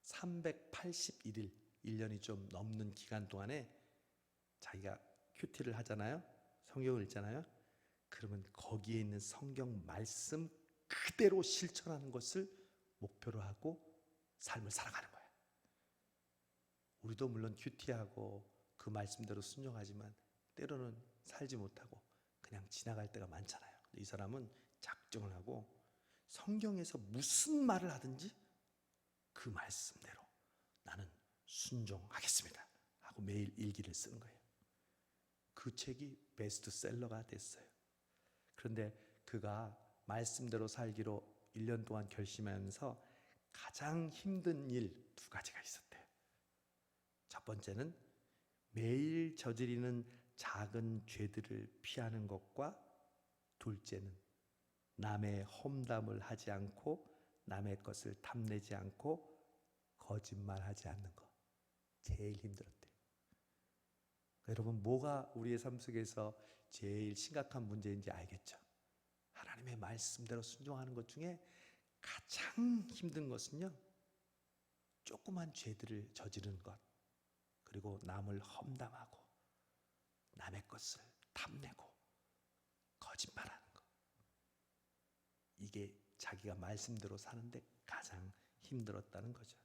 381일, 1년이 좀 넘는 기간 동안에 자기가 큐티를 하잖아요. 성경을 읽잖아요. 그러면 거기에 있는 성경 말씀 그대로 실천하는 것을 목표로 하고 삶을 살아가는 거예요. 우리도 물론 큐티하고 그 말씀대로 순종하지만 때로는 살지 못하고 그냥 지나갈 때가 많잖아요. 이 사람은 작정을 하고 성경에서 무슨 말을 하든지 그 말씀대로 나는 순종하겠습니다 하고 매일 일기를 쓰는 거예요. 그 책이 베스트셀러가 됐어요. 그런데 그가 말씀대로 살기로 1년 동안 결심하면서 가장 힘든 일 2가지가 있었대요. 첫 번째는 매일 저지르는 작은 죄들을 피하는 것과 둘째는 남의 험담을 하지 않고 남의 것을 탐내지 않고 거짓말하지 않는 것. 제일 힘들었대요. 여러분, 뭐가 우리의 삶 속에서 제일 심각한 문제인지 알겠죠? 하나님의 말씀대로 순종하는 것 중에 가장 힘든 것은요, 조그만 죄들을 저지르는 것, 그리고 남을 험담하고 남의 것을 탐내고 거짓말하는 것. 이게 자기가 말씀대로 사는데 가장 힘들었다는 거죠.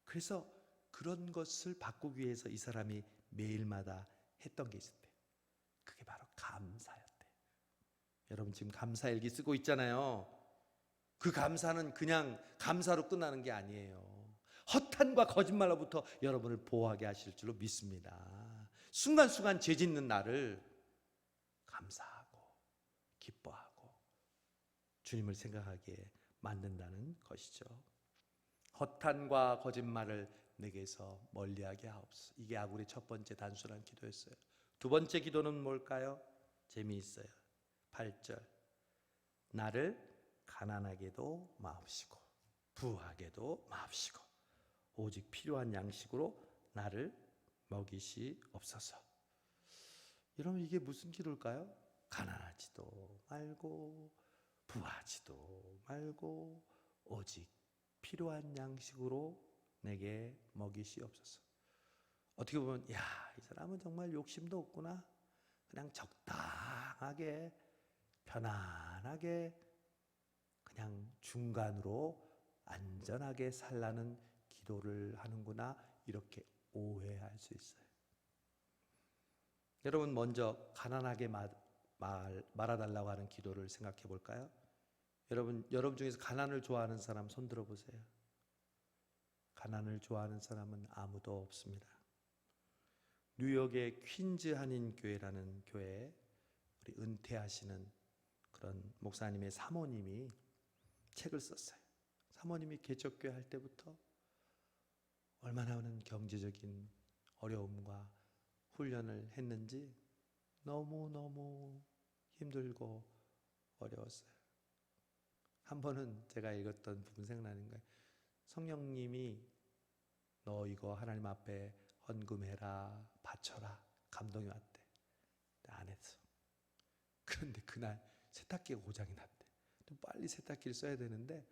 그래서 그런 것을 바꾸기 위해서 이 사람이 매일마다 했던 게 있었대요. 그게 바로 감사였대요. 여러분, 지금 감사일기 쓰고 있잖아요. 그 감사는 그냥 감사로 끝나는 게 아니에요. 허탄과 거짓말로부터 여러분을 보호하게 하실 줄로 믿습니다. 순간순간 죄 짓는 나를 감사하고 기뻐하고 주님을 생각하게 만든다는 것이죠. 허탄과 거짓말을 내게서 멀리하게 하옵소서. 이게 아굴의 첫 번째 단순한 기도였어요. 두 번째 기도는 뭘까요? 재미있어요. 8절. 나를 가난하게도 마옵시고 부하게도 마옵시고 오직 필요한 양식으로 나를 먹이시옵소서. 여러분, 이게 무슨 기도일까요? 가난하지도 말고 부하지도 말고 오직 필요한 양식으로 내게 먹이시옵소서. 어떻게 보면 이 사람은 정말 욕심도 없구나. 그냥 적당하게 편안하게 그냥 중간으로 안전하게 살라는 기도를 하는구나, 이렇게 오해할 수 있어요. 여러분, 먼저 가난하게 말아달라고 하는 기도를 생각해 볼까요? 여러분 중에서 가난을 좋아하는 사람 손 들어 보세요. 가난을 좋아하는 사람은 아무도 없습니다. 뉴욕의 퀸즈 한인교회라는 교회에 우리 은퇴하시는 그런 목사님의 사모님이 책을 썼어요. 사모님이 개척교회 할 때부터 얼마나 많은 경제적인 어려움과 훈련을 했는지 너무너무 힘들고 어려웠어요. 한 번은 제가 읽었던 부분 생각나는 거예요. 성령님이 너 이거 하나님 앞에 헌금해라, 바쳐라, 감동이 왔대. 안 했어. 그런데 그날 세탁기가 고장이 났대. 좀 빨리 세탁기를 써야 되는데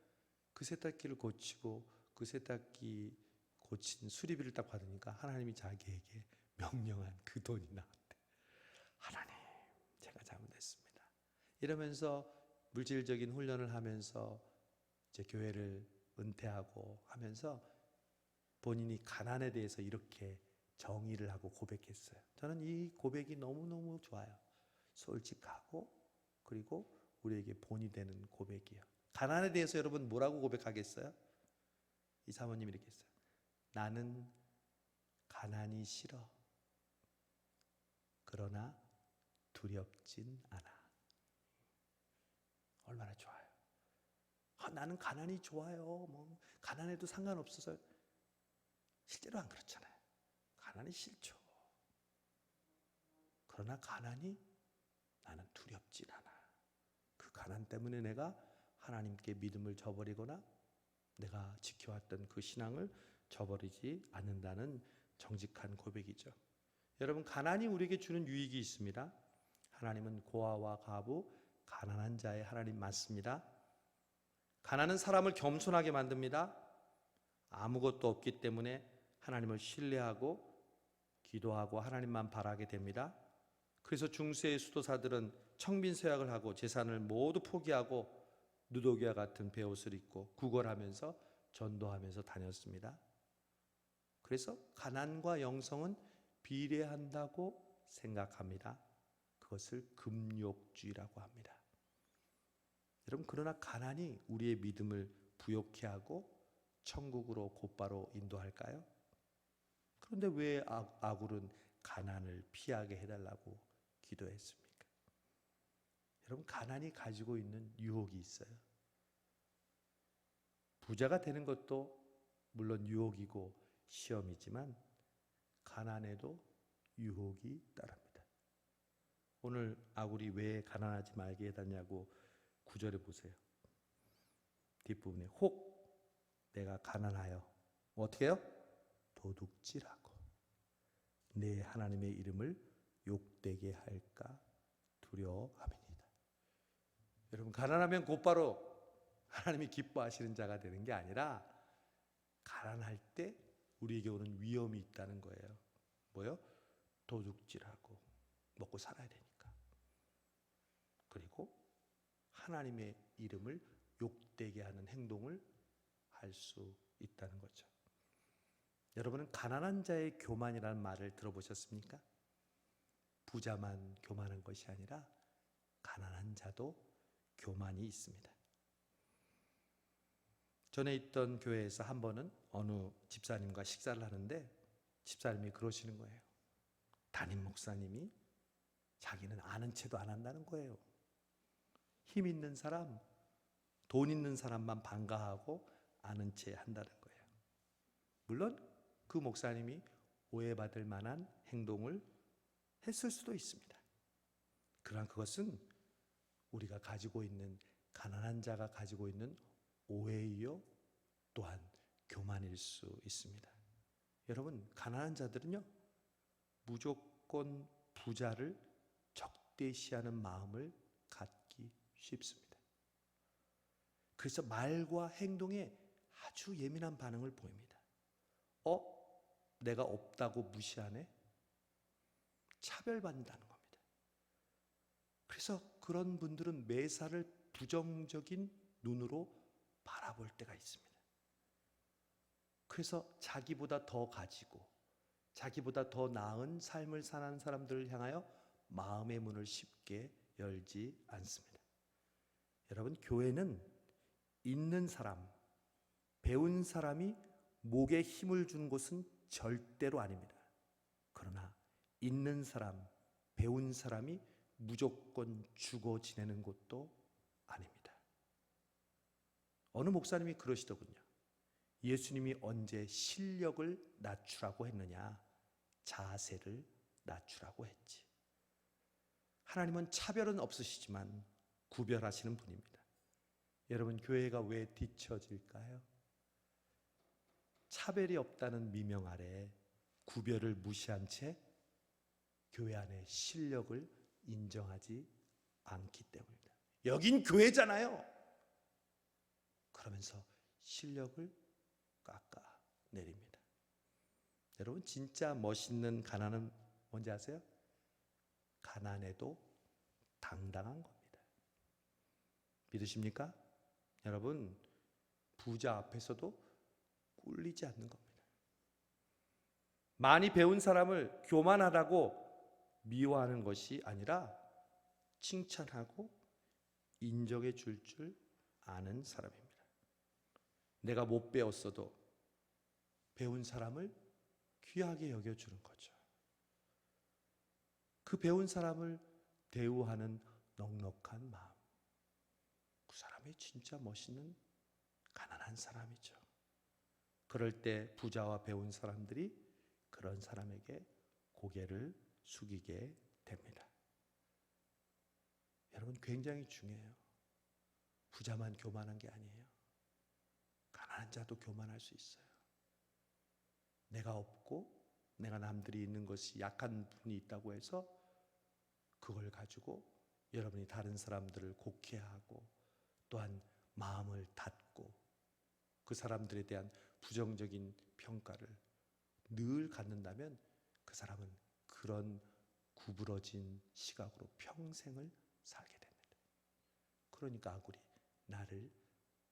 그 세탁기를 고치고 그 세탁기 고친 수리비를 딱 받으니까 하나님이 자기에게 명령한 그 돈이 나왔대. 하나님, 제가 잘못했습니다. 이러면서 물질적인 훈련을 하면서 이제 교회를 은퇴하고 하면서 본인이 가난에 대해서 이렇게 정의를 하고 고백했어요. 저는 이 고백이 너무너무 좋아요. 솔직하고 그리고 우리에게 본이 되는 고백이에요. 가난에 대해서 여러분 뭐라고 고백하겠어요? 이 사모님이 이렇게 했어요. 나는 가난이 싫어. 그러나 두렵진 않아. 얼마나 좋아요. 나는 가난이 좋아요. 뭐 가난해도 상관없어서. 실제로 안 그렇잖아요. 가난이 싫죠. 그러나 가난이 나는 두렵진 않아. 그 가난 때문에 내가 하나님께 믿음을 저버리거나 내가 지켜왔던 그 신앙을 저버리지 않는다는 정직한 고백이죠. 여러분, 가난이 우리에게 주는 유익이 있습니다. 하나님은 고아와 과부, 가난한 자의 하나님 맞습니다. 가난은 사람을 겸손하게 만듭니다. 아무것도 없기 때문에 하나님을 신뢰하고 기도하고 하나님만 바라게 됩니다. 그래서 중세의 수도사들은 청빈서약을 하고 재산을 모두 포기하고 누도기와 같은 베옷을 입고 구걸하면서 전도하면서 다녔습니다. 그래서 가난과 영성은 비례한다고 생각합니다. 그것을 금욕주의라고 합니다. 여러분, 그러나 가난이 우리의 믿음을 부욕케 하고 천국으로 곧바로 인도할까요? 그런데 왜 아굴은 가난을 피하게 해달라고 기도했습니까? 여러분, 가난이 가지고 있는 유혹이 있어요. 부자가 되는 것도 물론 유혹이고 시험이지만 가난에도 유혹이 따릅니다. 오늘 아굴이 왜 가난하지 말게 해달냐고 9절에 보세요. 뒷부분에 혹 내가 가난하여 어떻게 해요? 도둑질하고 내 하나님의 이름을 욕되게 할까 두려워함이니이다. 여러분, 가난하면 곧바로 하나님이 기뻐하시는 자가 되는 게 아니라 가난할 때 우리에게 오는 위험이 있다는 거예요. 뭐요? 도둑질하고 먹고 살아야 되니까. 그리고 하나님의 이름을 욕되게 하는 행동을 할 수 있다는 거죠. 여러분은 가난한 자의 교만이라는 말을 들어보셨습니까? 부자만 교만한 것이 아니라 가난한 자도 교만이 있습니다. 전에 있던 교회에서 한 번은 어느 집사님과 식사를 하는데 집사님이 그러시는 거예요. 담임 목사님이 자기는 아는 체도 안 한다는 거예요. 힘 있는 사람, 돈 있는 사람만 반가워하고 아는 체 한다는 거예요. 물론 그 목사님이 오해받을 만한 행동을 했을 수도 있습니다. 그러나 그것은 우리가 가지고 있는, 가난한 자가 가지고 있는 오해이요 또한 교만일 수 있습니다. 여러분, 가난한 자들은요 무조건 부자를 적대시하는 마음을 갖기 쉽습니다. 그래서 말과 행동에 아주 예민한 반응을 보입니다. 내가 없다고 무시하네? 차별받는다는 겁니다. 그래서 그런 분들은 매사를 부정적인 눈으로 바라볼 때가 있습니다. 그래서 자기보다 더 가지고 자기보다 더 나은 삶을 사는 사람들을 향하여 마음의 문을 쉽게 열지 않습니다. 여러분, 교회는 있는 사람, 배운 사람이 목에 힘을 주는 곳은 절대로 아닙니다. 그러나 있는 사람, 배운 사람이 무조건 주고 지내는 곳도 아닙니다. 어느 목사님이 그러시더군요. 예수님이 언제 실력을 낮추라고 했느냐? 자세를 낮추라고 했지. 하나님은 차별은 없으시지만 구별하시는 분입니다. 여러분, 교회가 왜 뒤처질까요? 차별이 없다는 미명 아래 구별을 무시한 채 교회 안에 실력을 인정하지 않기 때문입니다. 여긴 교회잖아요. 그러면서 실력을 깎아내립니다. 여러분, 진짜 멋있는 가난은 뭔지 아세요? 가난해도 당당한 겁니다. 믿으십니까? 여러분, 부자 앞에서도 꿀리지 않는 겁니다. 많이 배운 사람을 교만하다고 미워하는 것이 아니라 칭찬하고 인정해 줄 아는 사람입니다. 내가 못 배웠어도 배운 사람을 귀하게 여겨주는 거죠. 그 배운 사람을 대우하는 넉넉한 마음. 그 사람이 진짜 멋있는 가난한 사람이죠. 그럴 때 부자와 배운 사람들이 그런 사람에게 고개를 숙이게 됩니다. 여러분, 굉장히 중요해요. 부자만 교만한 게 아니에요. 가난한 자도 교만할 수 있어요. 내가 없고 내가 남들이 있는 것이 약한 부분이 있다고 해서 그걸 가지고 여러분이 다른 사람들을 곡해하고 또한 마음을 닫고 그 사람들에 대한 부정적인 평가를 늘 갖는다면 그 사람은 그런 구부러진 시각으로 평생을 살게 됩니다. 그러니까 아굴이 나를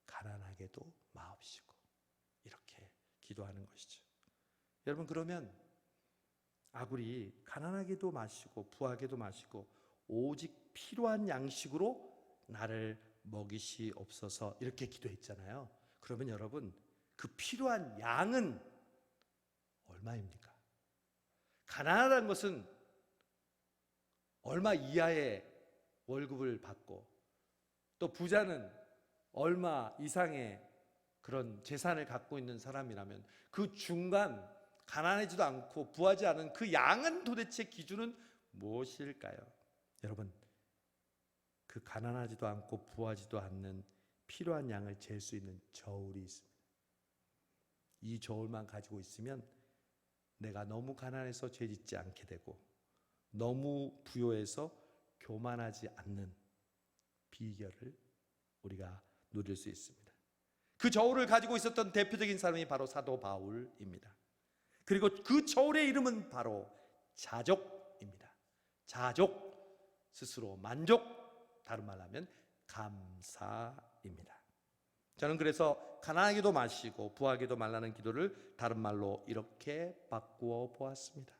가난하게도 마옵시고 이렇게 기도하는 것이죠. 여러분, 그러면 아굴이 가난하게도 마시고 부하게도 마시고 오직 필요한 양식으로 나를 먹이시옵소서 이렇게 기도했잖아요. 그러면 여러분, 그 필요한 양은 얼마입니까? 가난하다는 것은 얼마 이하의 월급을 받고 또 부자는 얼마 이상의 그런 재산을 갖고 있는 사람이라면 그 중간 가난하지도 않고 부하지 않은 그 양은 도대체 기준은 무엇일까요? 여러분, 그 가난하지도 않고 부하지도 않는 필요한 양을 잴 수 있는 저울이 있습니다. 이 저울만 가지고 있으면 내가 너무 가난해서 죄짓지 않게 되고 너무 부요해서 교만하지 않는 비결을 우리가 누릴 수 있습니다. 그 저울을 가지고 있었던 대표적인 사람이 바로 사도 바울입니다. 그리고 그 저울의 이름은 바로 자족입니다. 자족, 스스로 만족, 다른 말로 하면 감사입니다. 저는 그래서 가난하게도 마시고 부하게도 말라는 기도를 다른 말로 이렇게 바꾸어 보았습니다.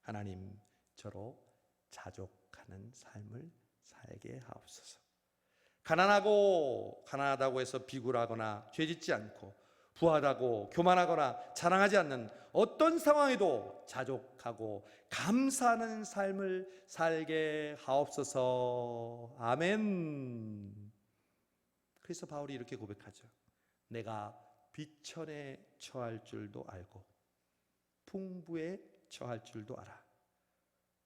하나님, 저로 자족하는 삶을 살게 하옵소서. 가난하다고 해서 비굴하거나 죄짓지 않고 부하다고 교만하거나 자랑하지 않는 어떤 상황에도 자족하고 감사하는 삶을 살게 하옵소서. 아멘. 그래서 바울이 이렇게 고백하죠. 내가 비천에 처할 줄도 알고 풍부에 처할 줄도 알아.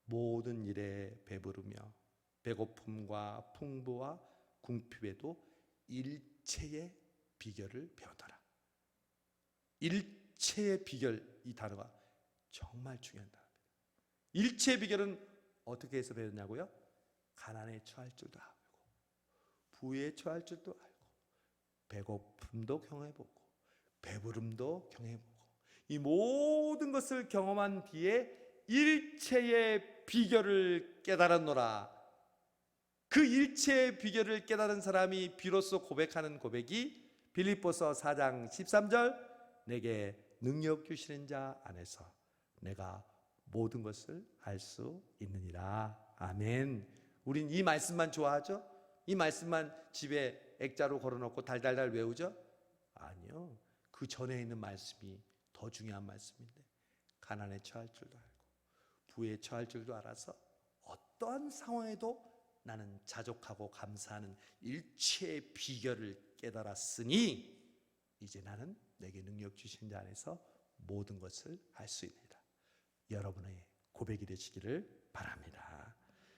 모든 일에 배부르며 배고픔과 풍부와 궁핍에도 일체의 비결을 배우더라. 일체의 비결, 이 단어가 정말 중요한 단어입니다. 일체의 비결은 어떻게 해서 배웠냐고요? 가난에 처할 줄도 알고 부에 처할 줄도 알고 배고픔도 경험해보고 배부름도 경험해보고 이 모든 것을 경험한 뒤에 일체의 비결을 깨달았노라. 그 일체의 비결을 깨달은 사람이 비로소 고백하는 고백이 빌립보서 4장 13절 내게 능력 주시는 자 안에서 내가 모든 것을 할 수 있느니라. 아멘. 우린 이 말씀만 좋아하죠? 이 말씀만 집에 액자로 걸어놓고 달달달 외우죠? 아니요. 그 전에 있는 말씀이 더 중요한 말씀인데 가난에 처할 줄도 알고 부에 처할 줄도 알아서 어떠한 상황에도 나는 자족하고 감사하는 일체의 비결을 깨달았으니 이제 나는 내게 능력 주신 자 안에서 모든 것을 할 수 있느니라. 여러분의 고백이 되시기를 바랍니다.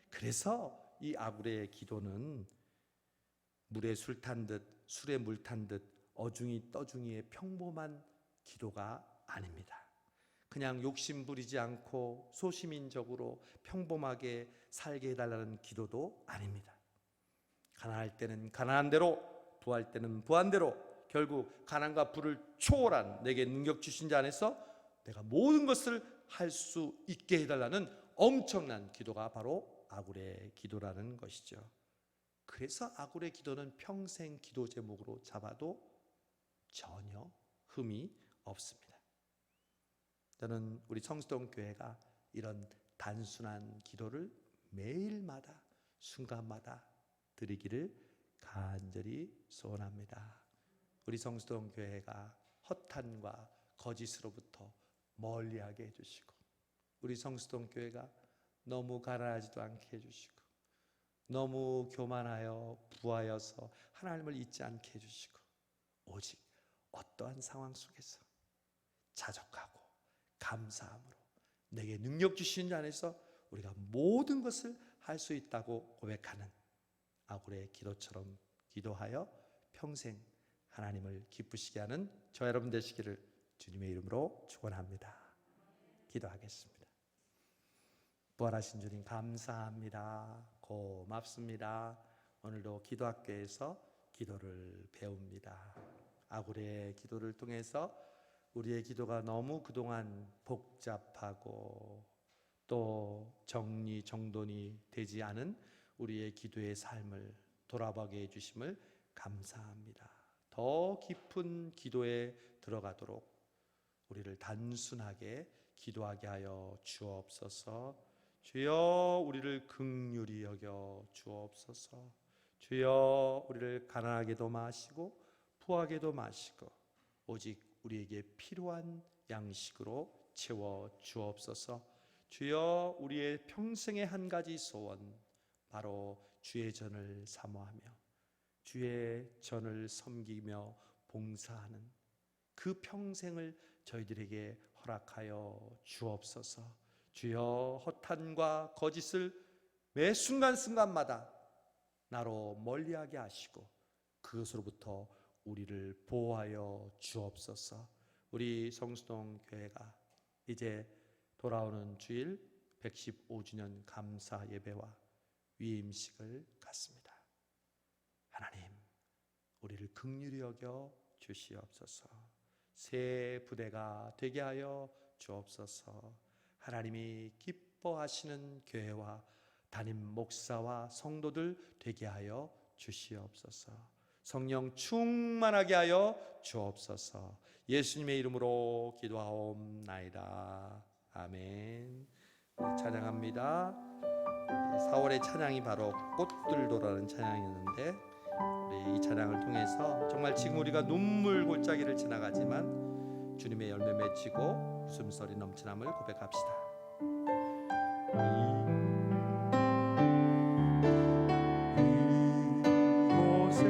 그래서 이 아굴의 기도는 물에 술 탄 듯 술에 물 탄 듯 어중이 떠중이의 평범한 기도가 아닙니다. 그냥 욕심 부리지 않고 소시민적으로 평범하게 살게 해달라는 기도도 아닙니다. 가난할 때는 가난한 대로, 부할 때는 부한 대로, 결국 가난과 부를 초월한 내게 능력 주신 자 안에서 내가 모든 것을 할 수 있게 해달라는 엄청난 기도가 바로 아굴의 기도라는 것이죠. 그래서 아굴의 기도는 평생 기도 제목으로 잡아도 전혀 흠이 없습니다. 저는 우리 성수동 교회가 이런 단순한 기도를 매일마다 순간마다 드리기를 간절히 소원합니다. 우리 성수동 교회가 허탄과 거짓으로부터 멀리하게 해주시고, 우리 성수동 교회가 너무 가난하지도 않게 해주시고, 너무 교만하여 부하여서 하나님을 잊지 않게 해주시고, 오직 어떠한 상황 속에서 자족하고 감사함으로 내게 능력 주신 자 안에서 우리가 모든 것을 할 수 있다고 고백하는 아굴의 기도처럼 기도하여 평생 하나님을 기쁘시게 하는 저 여러분 되시기를 주님의 이름으로 축원합니다. 기도하겠습니다. 부활하신 주님 감사합니다. 고맙습니다. 오늘도 기도학교에서 기도를 배웁니다. 아굴의 기도를 통해서 우리의 기도가 너무 그동안 복잡하고 또 정리정돈이 되지 않은 우리의 기도의 삶을 돌아보게 해주심을 감사합니다. 더 깊은 기도에 들어가도록 우리를 단순하게 기도하게 하여 주옵소서. 주여 우리를 긍휼히 여겨 주옵소서. 주여 우리를 가난하게도 마시고 부하게도 마시고 오직 우리에게 필요한 양식으로 채워 주옵소서. 주여 우리의 평생의 한 가지 소원, 바로 주의 전을 사모하며 주의 전을 섬기며 봉사하는 그 평생을 저희들에게 허락하여 주옵소서. 주여 허탄과 거짓을 매 순간순간마다 나로 멀리하게 하시고 그것으로부터 우리를 보호하여 주옵소서. 우리 성수동 교회가 이제 돌아오는 주일 115주년 감사 예배와 위임식을 갖습니다. 하나님, 우리를 긍휼히 여겨 주시옵소서. 새 부대가 되게 하여 주옵소서. 하나님이 기뻐하시는 교회와 담임 목사와 성도들 되게 하여 주시옵소서. 성령 충만하게 하여 주옵소서. 예수님의 이름으로 기도하옵나이다. 아멘. 찬양합니다. 4월의 찬양이 바로 꽃들도라는 찬양이었는데, 우리 이 찬양을 통해서 정말 지금 우리가 눈물 골짜기를 지나가지만 주님의 열매 맺히고 웃음소리 넘치남을 고백합시다. 이곳에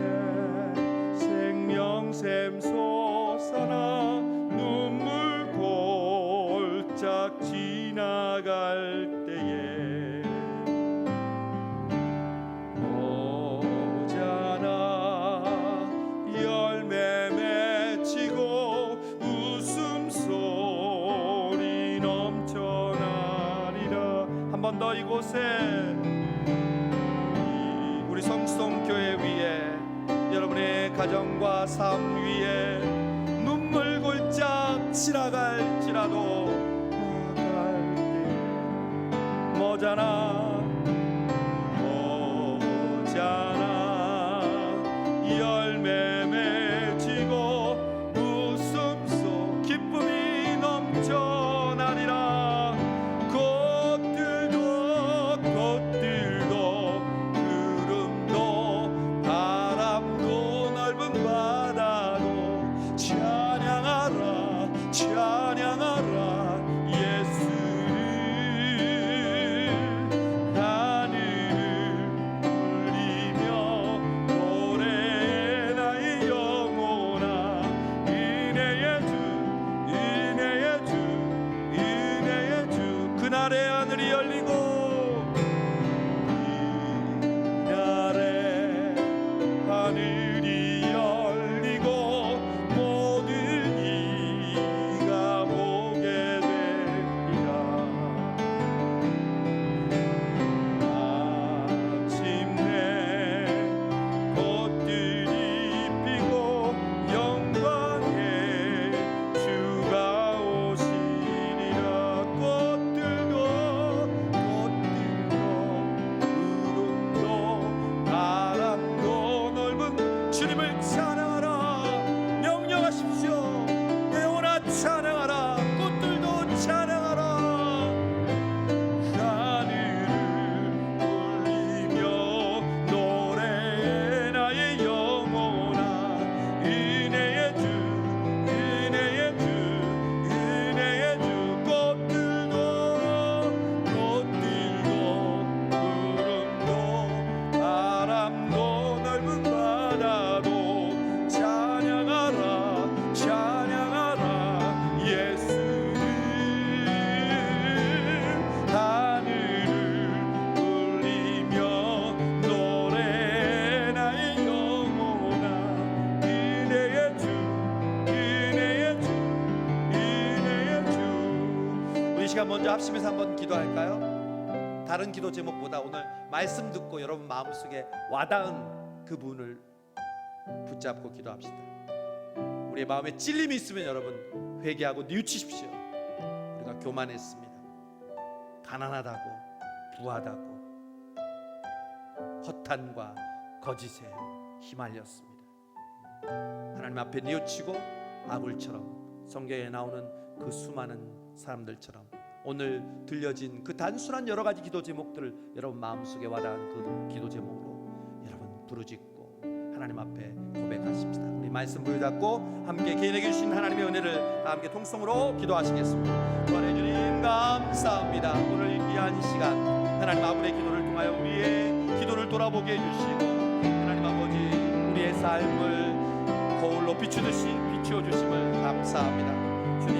생명샘 솟아나 눈물 골짝 지나갈 때에 오자나 열매 맺히고 웃음소리 넘쳐나리라. 한 번 더 이곳에 우리 성수동 교회 위에, 여러분의 가정과 삶 위에 눈물 골짝 지나갈지라도 나갈 때 머잖아 열매 맺히고 웃음소 기쁨이 넘쳐나리라. 꽃들도 구름도 바람도 넓은 바다도 찬양하라 찬양하라 예수를. 하늘을 울리며 노래해 나의 영혼아. 은혜의 주 은혜의 주 은혜의 주. 그날의 하늘이 열리고 그날의 하늘이 열리고 모든 이가 보게 되리라. 마침내 꽃들이 피고 영광의 주가 오시리라. 꽃들도 시간 먼저 합심해서 한번 기도할까요? 다른 기도 제목보다 오늘 말씀 듣고 여러분 마음속에 와닿은 그분을 붙잡고 기도합시다. 우리의 마음에 찔림이 있으면 여러분 회개하고 뉘우치십시오. 우리가 교만했습니다. 가난하다고, 부하다고, 허탄과 거짓에 휘말렸습니다. 하나님 앞에 뉘우치고 아굴처럼 성경에 나오는 그 수많은 사람들처럼 오늘 들려진 그 단순한 여러 가지 기도 제목들을 여러분 마음속에 와닿은 그 기도 제목으로 여러분 부르짖고 하나님 앞에 고백하십시다. 우리 말씀 부여잡고 함께 개인에게 주신 하나님의 은혜를 다 함께 통성으로 기도하시겠습니다. 부활의 주님 감사합니다. 오늘 이 귀한 시간 하나님 아버지의 기도를 통하여 우리의 기도를 돌아보게 해주시고 하나님 아버지 우리의 삶을 거울로 비추듯이 비추어 주심을 감사합니다. 주님,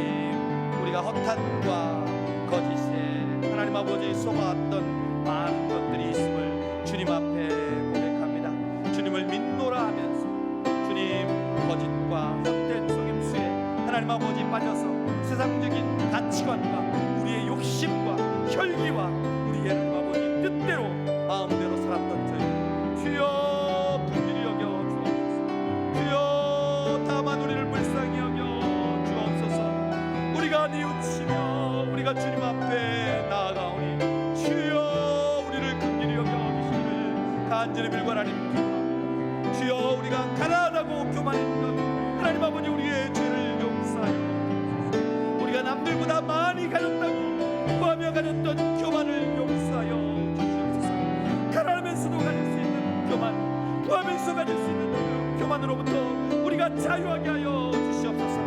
우리가 허탄과 거짓에 하나님 아버지 속아왔던 많은 것들이 있음을 주님 앞에 고백합니다. 주님을 믿노라 하면서 주님 거짓과 헛된 속임수에 하나님 아버지 빠져서 세상적인 가치관과 우리의 욕심과 혈기와 우리의 하나님 아버지 뜻대로 마음대로 살았던 저희 주여 긍휼히 여겨 주옵소서. 주여 다만 우리를 불쌍히 여겨 주옵소서. 우리가 뉘우치며 우리가 주님 앞에 나아가오니 주여 우리를 긍휼히 여겨 주시기를 간절히 빌고하나님 기도합니다. 주여 우리가 가난하다고 교만했던 하나님 아버지 우리의 죄를 용서하여 주옵소서. 우리가 남들보다 많이 가졌다고 구하며 가졌던 교만을 용서하여 주시옵소서. 가난하면서도 가질 수 있는 교만, 구하면서 가질 수 있는 그 교만으로부터 우리가 자유하게 하여 주시옵소서.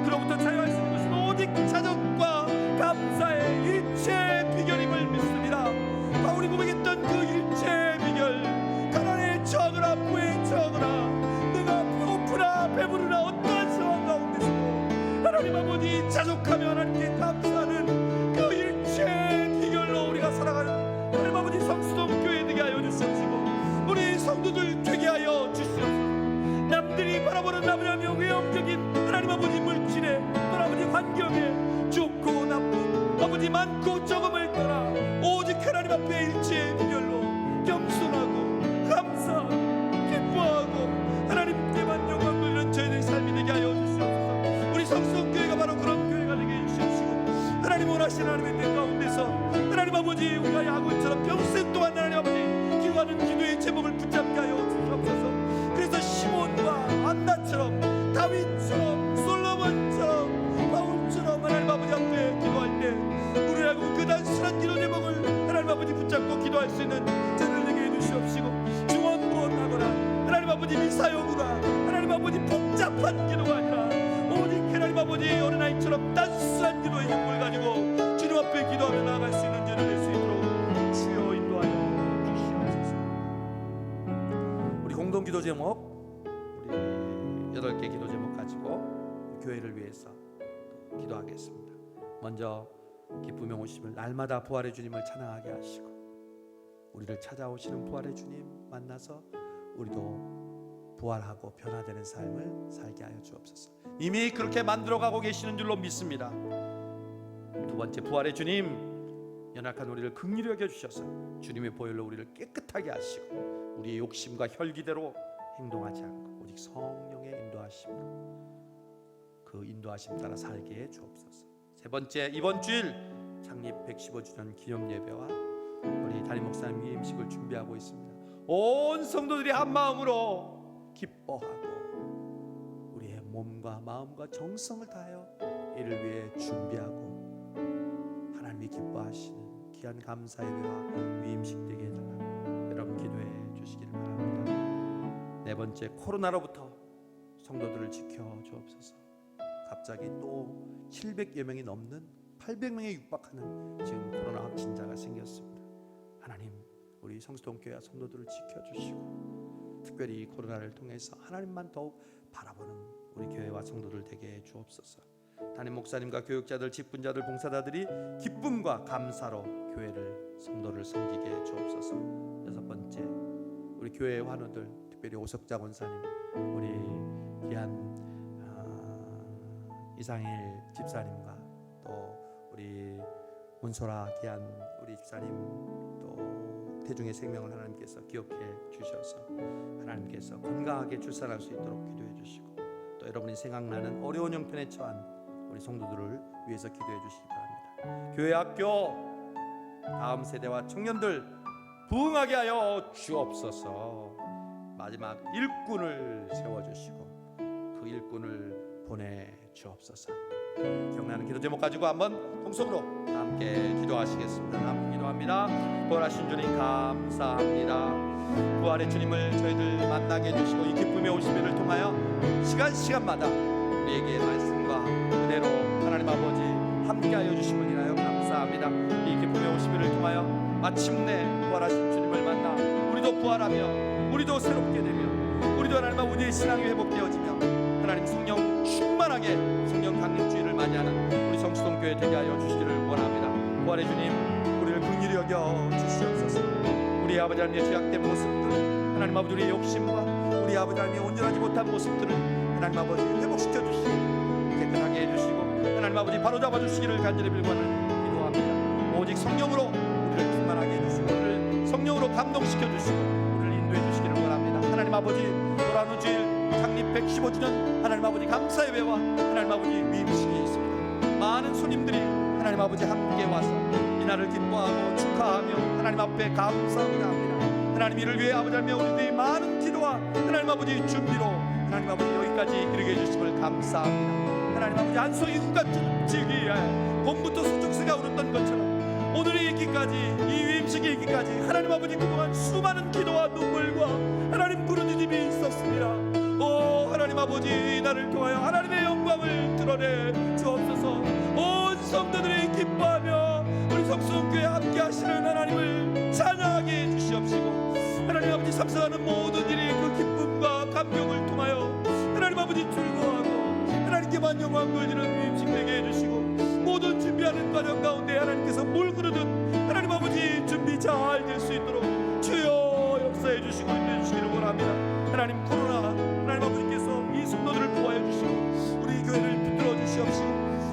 그로부터 자유할 수 있는 것은 오직 자족과 감사의 일체 비결임을 믿습니다. 바울이 고백했던 그 일체 비결, 가난에 처하거나 부에 처하거나 내가 배고프나 배부르나 어떠한 상황 가운데서도 하나님 아버지 자족하며 하나님께 감사하는 그 일체 비결로 우리가 살아가는 하나님 아버지 성수동 교회 되게 하여 주시옵시고 우리 성도들 되게 하여 주시옵소서. 남들이 바라보는 나무라며 외형적인 하나님 아버지 물질에 또 아버지 환경에 좋고 나쁜 아버지 많고 적음을 떠나 오직 하나님 앞에 일체의 비결로 겸손하고 감사하고 기뻐하고 하나님께만 영광 돌리는 저희들의 삶이 되게 하여 주시옵소서. 우리 성수교회가 바로 그런 교회가 되게 해주시옵시고 하나님 원하시는 하나님의 뜻 가운데서 하나님 아버지 우리가 야곱처럼 평생 동안 하나님 아버지 기도하는 기도의 제목을 붙잡게 하여 주시옵소서. 그래서 시몬과 안나처럼 다윗처럼 솔로몬처럼 바울처럼 하나님 아버지 앞에 기도할 때 우리라고 그 단순한 기도 제목을 하나님 아버지 붙잡고 기도할 수 있는 저를 되게 해주시옵시고 중원부원하거나 하나님 아버지 미사여구나 하나님 아버지 복잡한 기도가 아니라 오직 하나님 아버지 어린아이처럼 단순한 기도의 힘을 가지고 주님 앞에 기도하며 나아갈 수 있는 저를 낼 수 있도록 주여 인도하여 주시옵소서. 우리 공동기도 제목 우리 8개 기도 제목 가지고 교회를 위해서 기도하겠습니다. 먼저 기쁨의 오심을 날마다 부활의 주님을 찬양하게 하시고 우리를 찾아오시는 부활의 주님 만나서 우리도 부활하고 변화되는 삶을 살게 하여 주옵소서. 이미 그렇게 만들어가고 계시는 줄로 믿습니다. 두 번째, 부활의 주님 연약한 우리를 긍휼히 여겨주셔서 주님의 보혈로 우리를 깨끗하게 하시고 우리의 욕심과 혈기대로 행동하지 않고 오직 성령의 인도하심으로 그 인도하심 따라 살게 해 주옵소서. 세 번째, 이번 주일 창립 115주년 기념 예배와 우리 담임 목사님 위임식을 준비하고 있습니다. 온 성도들이 한 마음으로 기뻐하고 우리의 몸과 마음과 정성을 다하여 이를 위해 준비하고 하나님이 기뻐하시는 귀한 감사 예배와 위임식 되게 해달라고 여러분 기도해 주시기를 바랍니다. 네 번째, 코로나로부터 성도들을 지켜 주옵소서. 갑자기 또 700여 명이 넘는 800명에 육박하는 지금 코로나 확진자가 생겼습니다. 하나님, 우리 성수동교회 성도들을 지켜주시고 특별히 이 코로나를 통해서 하나님만 더욱 바라보는 우리 교회와 성도들 되게 해 주옵소서. 담임 목사님과 교육자들, 직분자들, 봉사자들이 기쁨과 감사로 교회를 성도를 섬기게 해 주옵소서. 여섯 번째, 우리 교회의 환우들, 특별히 오석자 권사님, 우리 귀한 이상일 집사님과 또 우리 온소라 귀한 우리 집사님 또 태중의 생명을 하나님께서 기억해 주셔서 하나님께서 건강하게 출산할 수 있도록 기도해 주시고, 또 여러분이 생각나는 어려운 형편에 처한 우리 성도들을 위해서 기도해 주시기 바랍니다. 교회, 학교, 다음 세대와 청년들 부흥하게 하여 주옵소서. 마지막 일꾼을 세워주시고 그 일꾼을 보내주옵소서. 경례하는 기도 제목 가지고 한번 통성으로 함께 기도하시겠습니다. 함께 기도합니다. 부활하신 주님 감사합니다. 부활의 주님을 저희들 만나게 해주시고 이 기쁨의 오심을 통하여 시간마다 우리에게 말씀과 그대로 하나님 아버지 함께하여 주심을 인하여 감사합니다. 이 기쁨의 오심을 통하여 마침내 부활하신 주님을 만나 우리도 부활하며 우리도 새롭게 되며 우리도 하나님 아버지의 신앙이 회복되어지며 하나님 성령 충만하게 성령 강림주의를 맞이하는 우리 성수동교회 되게 하여 주시기를 원합니다. 부활의 주님, 우리를 긍휼히 여겨 주시옵소서. 우리 아버지 하나님의 죄악된 모습들, 하나님 아버지 우리의 욕심과 우리 아버지 하나님의 온전하지 못한 모습들을 하나님 아버지 회복시켜 주시고 깨끗하게 해주시고 하나님 아버지 바로잡아 주시기를 간절히 빌고는 기도합니다. 오직 성령으로 우리를 충만하게 해주시고 우리를 성령으로 감동시켜 주시고 우리를 인도해 주시기를 원합니다. 하나님 아버지 돌아오는 주일 창립 115주년 하나님 아버지 감사예배와 하나님 아버지 위임식이 있습니다. 많은 손님들이 하나님 아버지 함께 와서 이날을 기뻐하고 축하하며 하나님 앞에 감사합니다. 하나님 이를 위해 아버지 하며 우리들의 많은 기도와 하나님 아버지 준비로 하나님 아버지 여기까지 이르게 해주심을 감사합니다. 하나님 아버지 한 송이 국같이 즐기에 봄부터 소중새가 울었던 것처럼 오늘이 있기까지 이 위임식이 있기까지 하나님 아버지 그동안 수많은 기도와 눈물과 하나님 부르짖음이 있었습니다. 오 하나님 아버지 나를 통하여 하나님의 영광을 드러내 주옵소서. 온 성도들이 기뻐하며 우리 성수교회 함께 하시는 하나님을 찬양하게 해주시옵시고 하나님 아버지 삼성하는 모든 일이 그 기쁨과 감격을 통하여 하나님 아버지 즐거워하고 하나님께만 영광 돌리는 위임식 되게 해주시고 모든 준비하는 과정 가운데 하나님께서 물 그르듯 하나님 아버지 준비 잘 될 수 있도록 주여 역사해 주시고 인도해 주시기를 원합니다. 하나님 코로나 하나님 아버지께서 이 성도들을 보호해 주시고 우리 교회를 붙들어 주시옵시고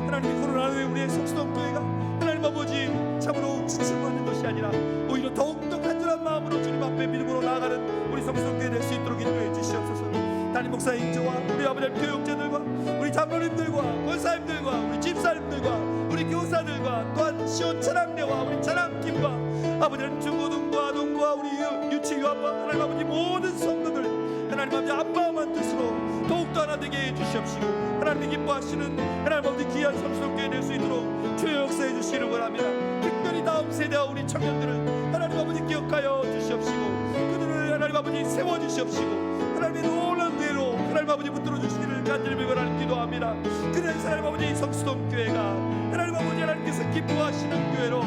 하나님 코로나 후에 우리의 성수동교회가 하나님 아버지 참으로 지치고 하는 것이 아니라 오히려 더욱더 간절한 마음으로 주님 앞에 믿음으로 나아가는 우리 성수동교회 될 수 있도록 인도해 주시옵소서. 담임 목사 인조와 우리 아버지 교육자들과 우리 장로님들과 권사님들과 우리 집사님들과 우리 교사들과 또한 시온 찬양대와 우리 찬양팀과 아버지는 중고등과 아동과 우리 유치교와 하나님 아버지 모든 성도들 하나님 아버지 한마음한 뜻으로 더욱더 하나 되게 해주시옵시고 하나님이 기뻐하시는 하나님 아버지 귀한 성수동교회 될 수 있도록 주여 역사해 주시기를 원합니다. 특별히 다음 세대와 우리 청년들을 하나님 아버지 기억하여 주시옵시고 그들을 하나님 아버지 세워주시옵시고 하나님의 놀라운 은혜로 하나님 아버지 붙들어 주시기를 간절히 빌고나는 기도합니다. 그래서 하나님 아버지 성수동교회가 하나님 아버지 하나님께서 기뻐하시는 교회로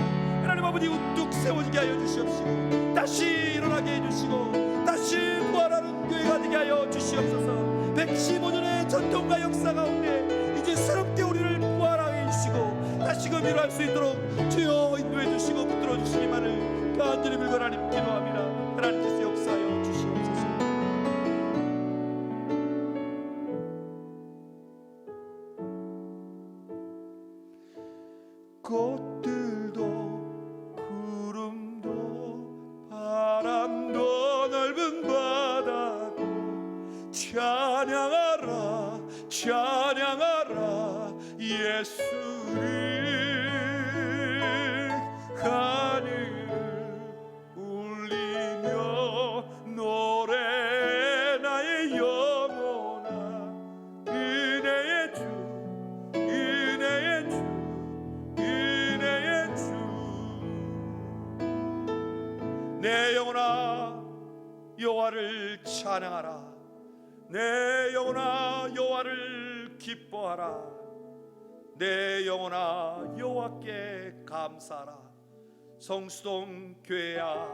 하나님 아버지 우뚝 세워지게 하여 주시옵시고 다시 일어나게 해주시고 다시 부활하는 교회가 되게 하여 주시옵소서. 115년의 전통과 역사 가운데 이제 새롭게 우리를 부활하게 해주시고 다시금 일어날 수 있도록 주여 인도해 주시고 붙들어 주시기만을 간절히 빌고 하나님 기도합니다. 하나님께서 역사하여 주시옵소서. 꽃들도 구름도 바람도 넓은 바다도 찬양하라 찬양하라 예수를 하늘 울리며 노래 나의 영혼아 은혜의 주 은혜의 주 은혜의 주 내 영혼아 여호와를 찬양하라 내 영혼아 여호와를 기뻐하라 내 영혼아 여호와께 감사하라 성수동 교회야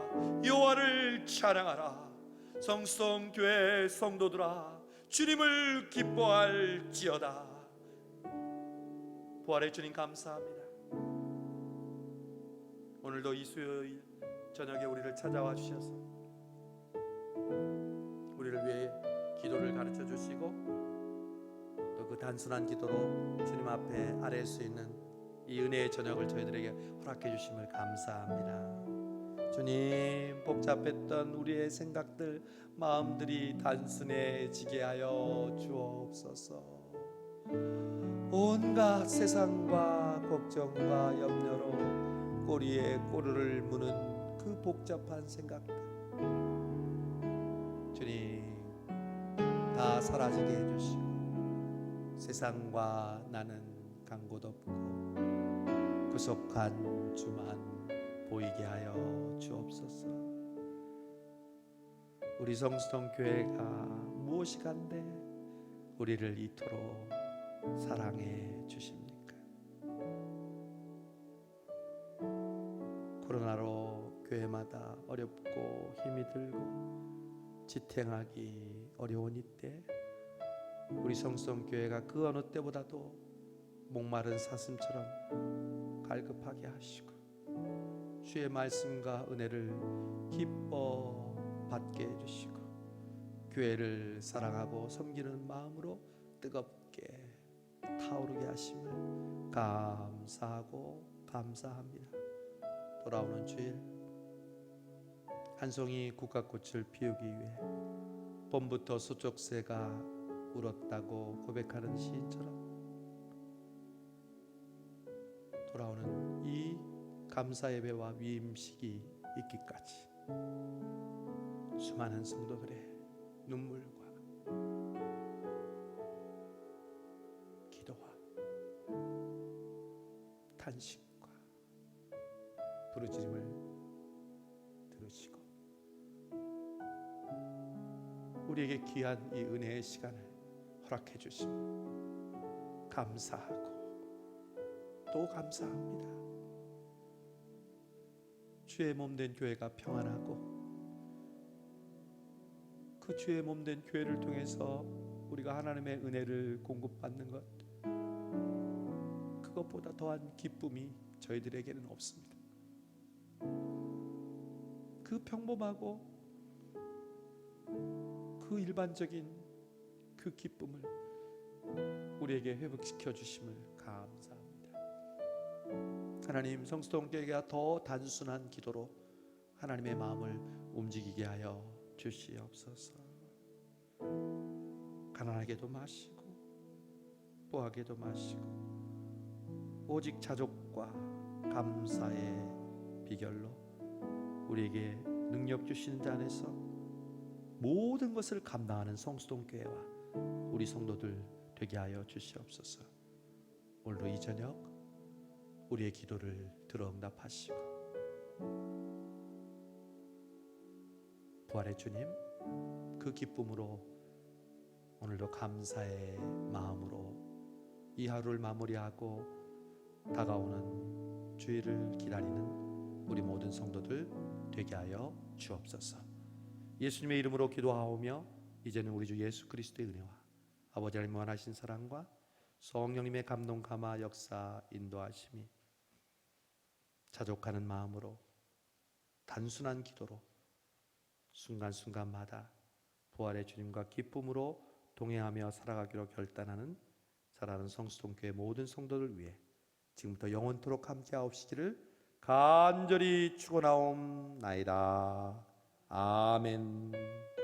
여호와를 찬양하라 성수동 교회 성도들아 주님을 기뻐할지어다. 부활의 주님 감사합니다. 오늘도 이 수요일 저녁에 우리를 찾아와 주셔서 우리를 위해 기도를 가르쳐 주시고 또 그 단순한 기도로 주님 앞에 아뢰 수 있는 이 은혜의 저녁을 저희들에게 허락해 주심을 감사합니다. 주님, 복잡했던 우리의 생각들, 마음들이 단순해지게 하여 주옵소서. 온갖 세상과 걱정과 염려로 꼬리에 꼬리를 무는 그 복잡한 생각들, 주님 다 사라지게 해주시고 세상과 나는 간 곳 없고 구속한 주만 보이게 하여 주옵소서. 우리 성수동 교회가 무엇이 간데 우리를 이토록 사랑해 주십니까? 코로나로 교회마다 어렵고 힘이 들고 지탱하기 어려운 이때 우리 성수동 교회가 그 어느 때보다도 목마른 사슴처럼 갈급하게 하시고 주의 말씀과 은혜를 기뻐 받게 해주시고 교회를 사랑하고 섬기는 마음으로 뜨겁게 타오르게 하심을 감사하고 감사합니다. 돌아오는 주일 한 송이 국화꽃을 피우기 위해 봄부터 소쩍새가 울었다고 고백하는 시인처럼 돌아오는 이 감사 예배와 위임식이 있기까지 수많은 성도들의 눈물과 기도와 탄식과 부르짖음을 들으시고 우리에게 귀한 이 은혜의 시간을 허락해 주시면 감사하고 또 감사합니다. 주의 몸된 교회가 평안하고 그 주의 몸된 교회를 통해서 우리가 하나님의 은혜를 공급받는 것, 그것보다 더한 기쁨이 저희들에게는 없습니다. 그 평범하고 그 일반적인 그 기쁨을 우리에게 회복시켜 주심을 감사합니다. 하나님, 성수동 교회가 더 단순한 기도로 하나님의 마음을 움직이게 하여 주시옵소서. 가난하게도 마시고 부하게도 마시고 오직 자족과 감사의 비결로 우리에게 능력 주시는 자 안에서 모든 것을 감당하는 성수동 교회와 우리 성도들 되게 하여 주시옵소서. 오늘도 이 저녁 우리의 기도를 들어 응답하시고 부활의 주님, 그 기쁨으로 오늘도 감사의 마음으로 이 하루를 마무리하고 다가오는 주일을 기다리는 우리 모든 성도들 되게 하여 주옵소서. 예수님의 이름으로 기도하오며 이제는 우리 주 예수 그리스도의 은혜와 아버지 하나님 무한하신 사랑과 성령님의 감동 감화 역사 인도하심이 자족하는 마음으로 단순한 기도로 순간순간마다 부활의 주님과 기쁨으로 동행하며 살아가기로 결단하는 사랑하는 성수동 교회 모든 성도들 위해 지금부터 영원토록 함께하옵시기를 간절히 축원하옵나이다. 아멘.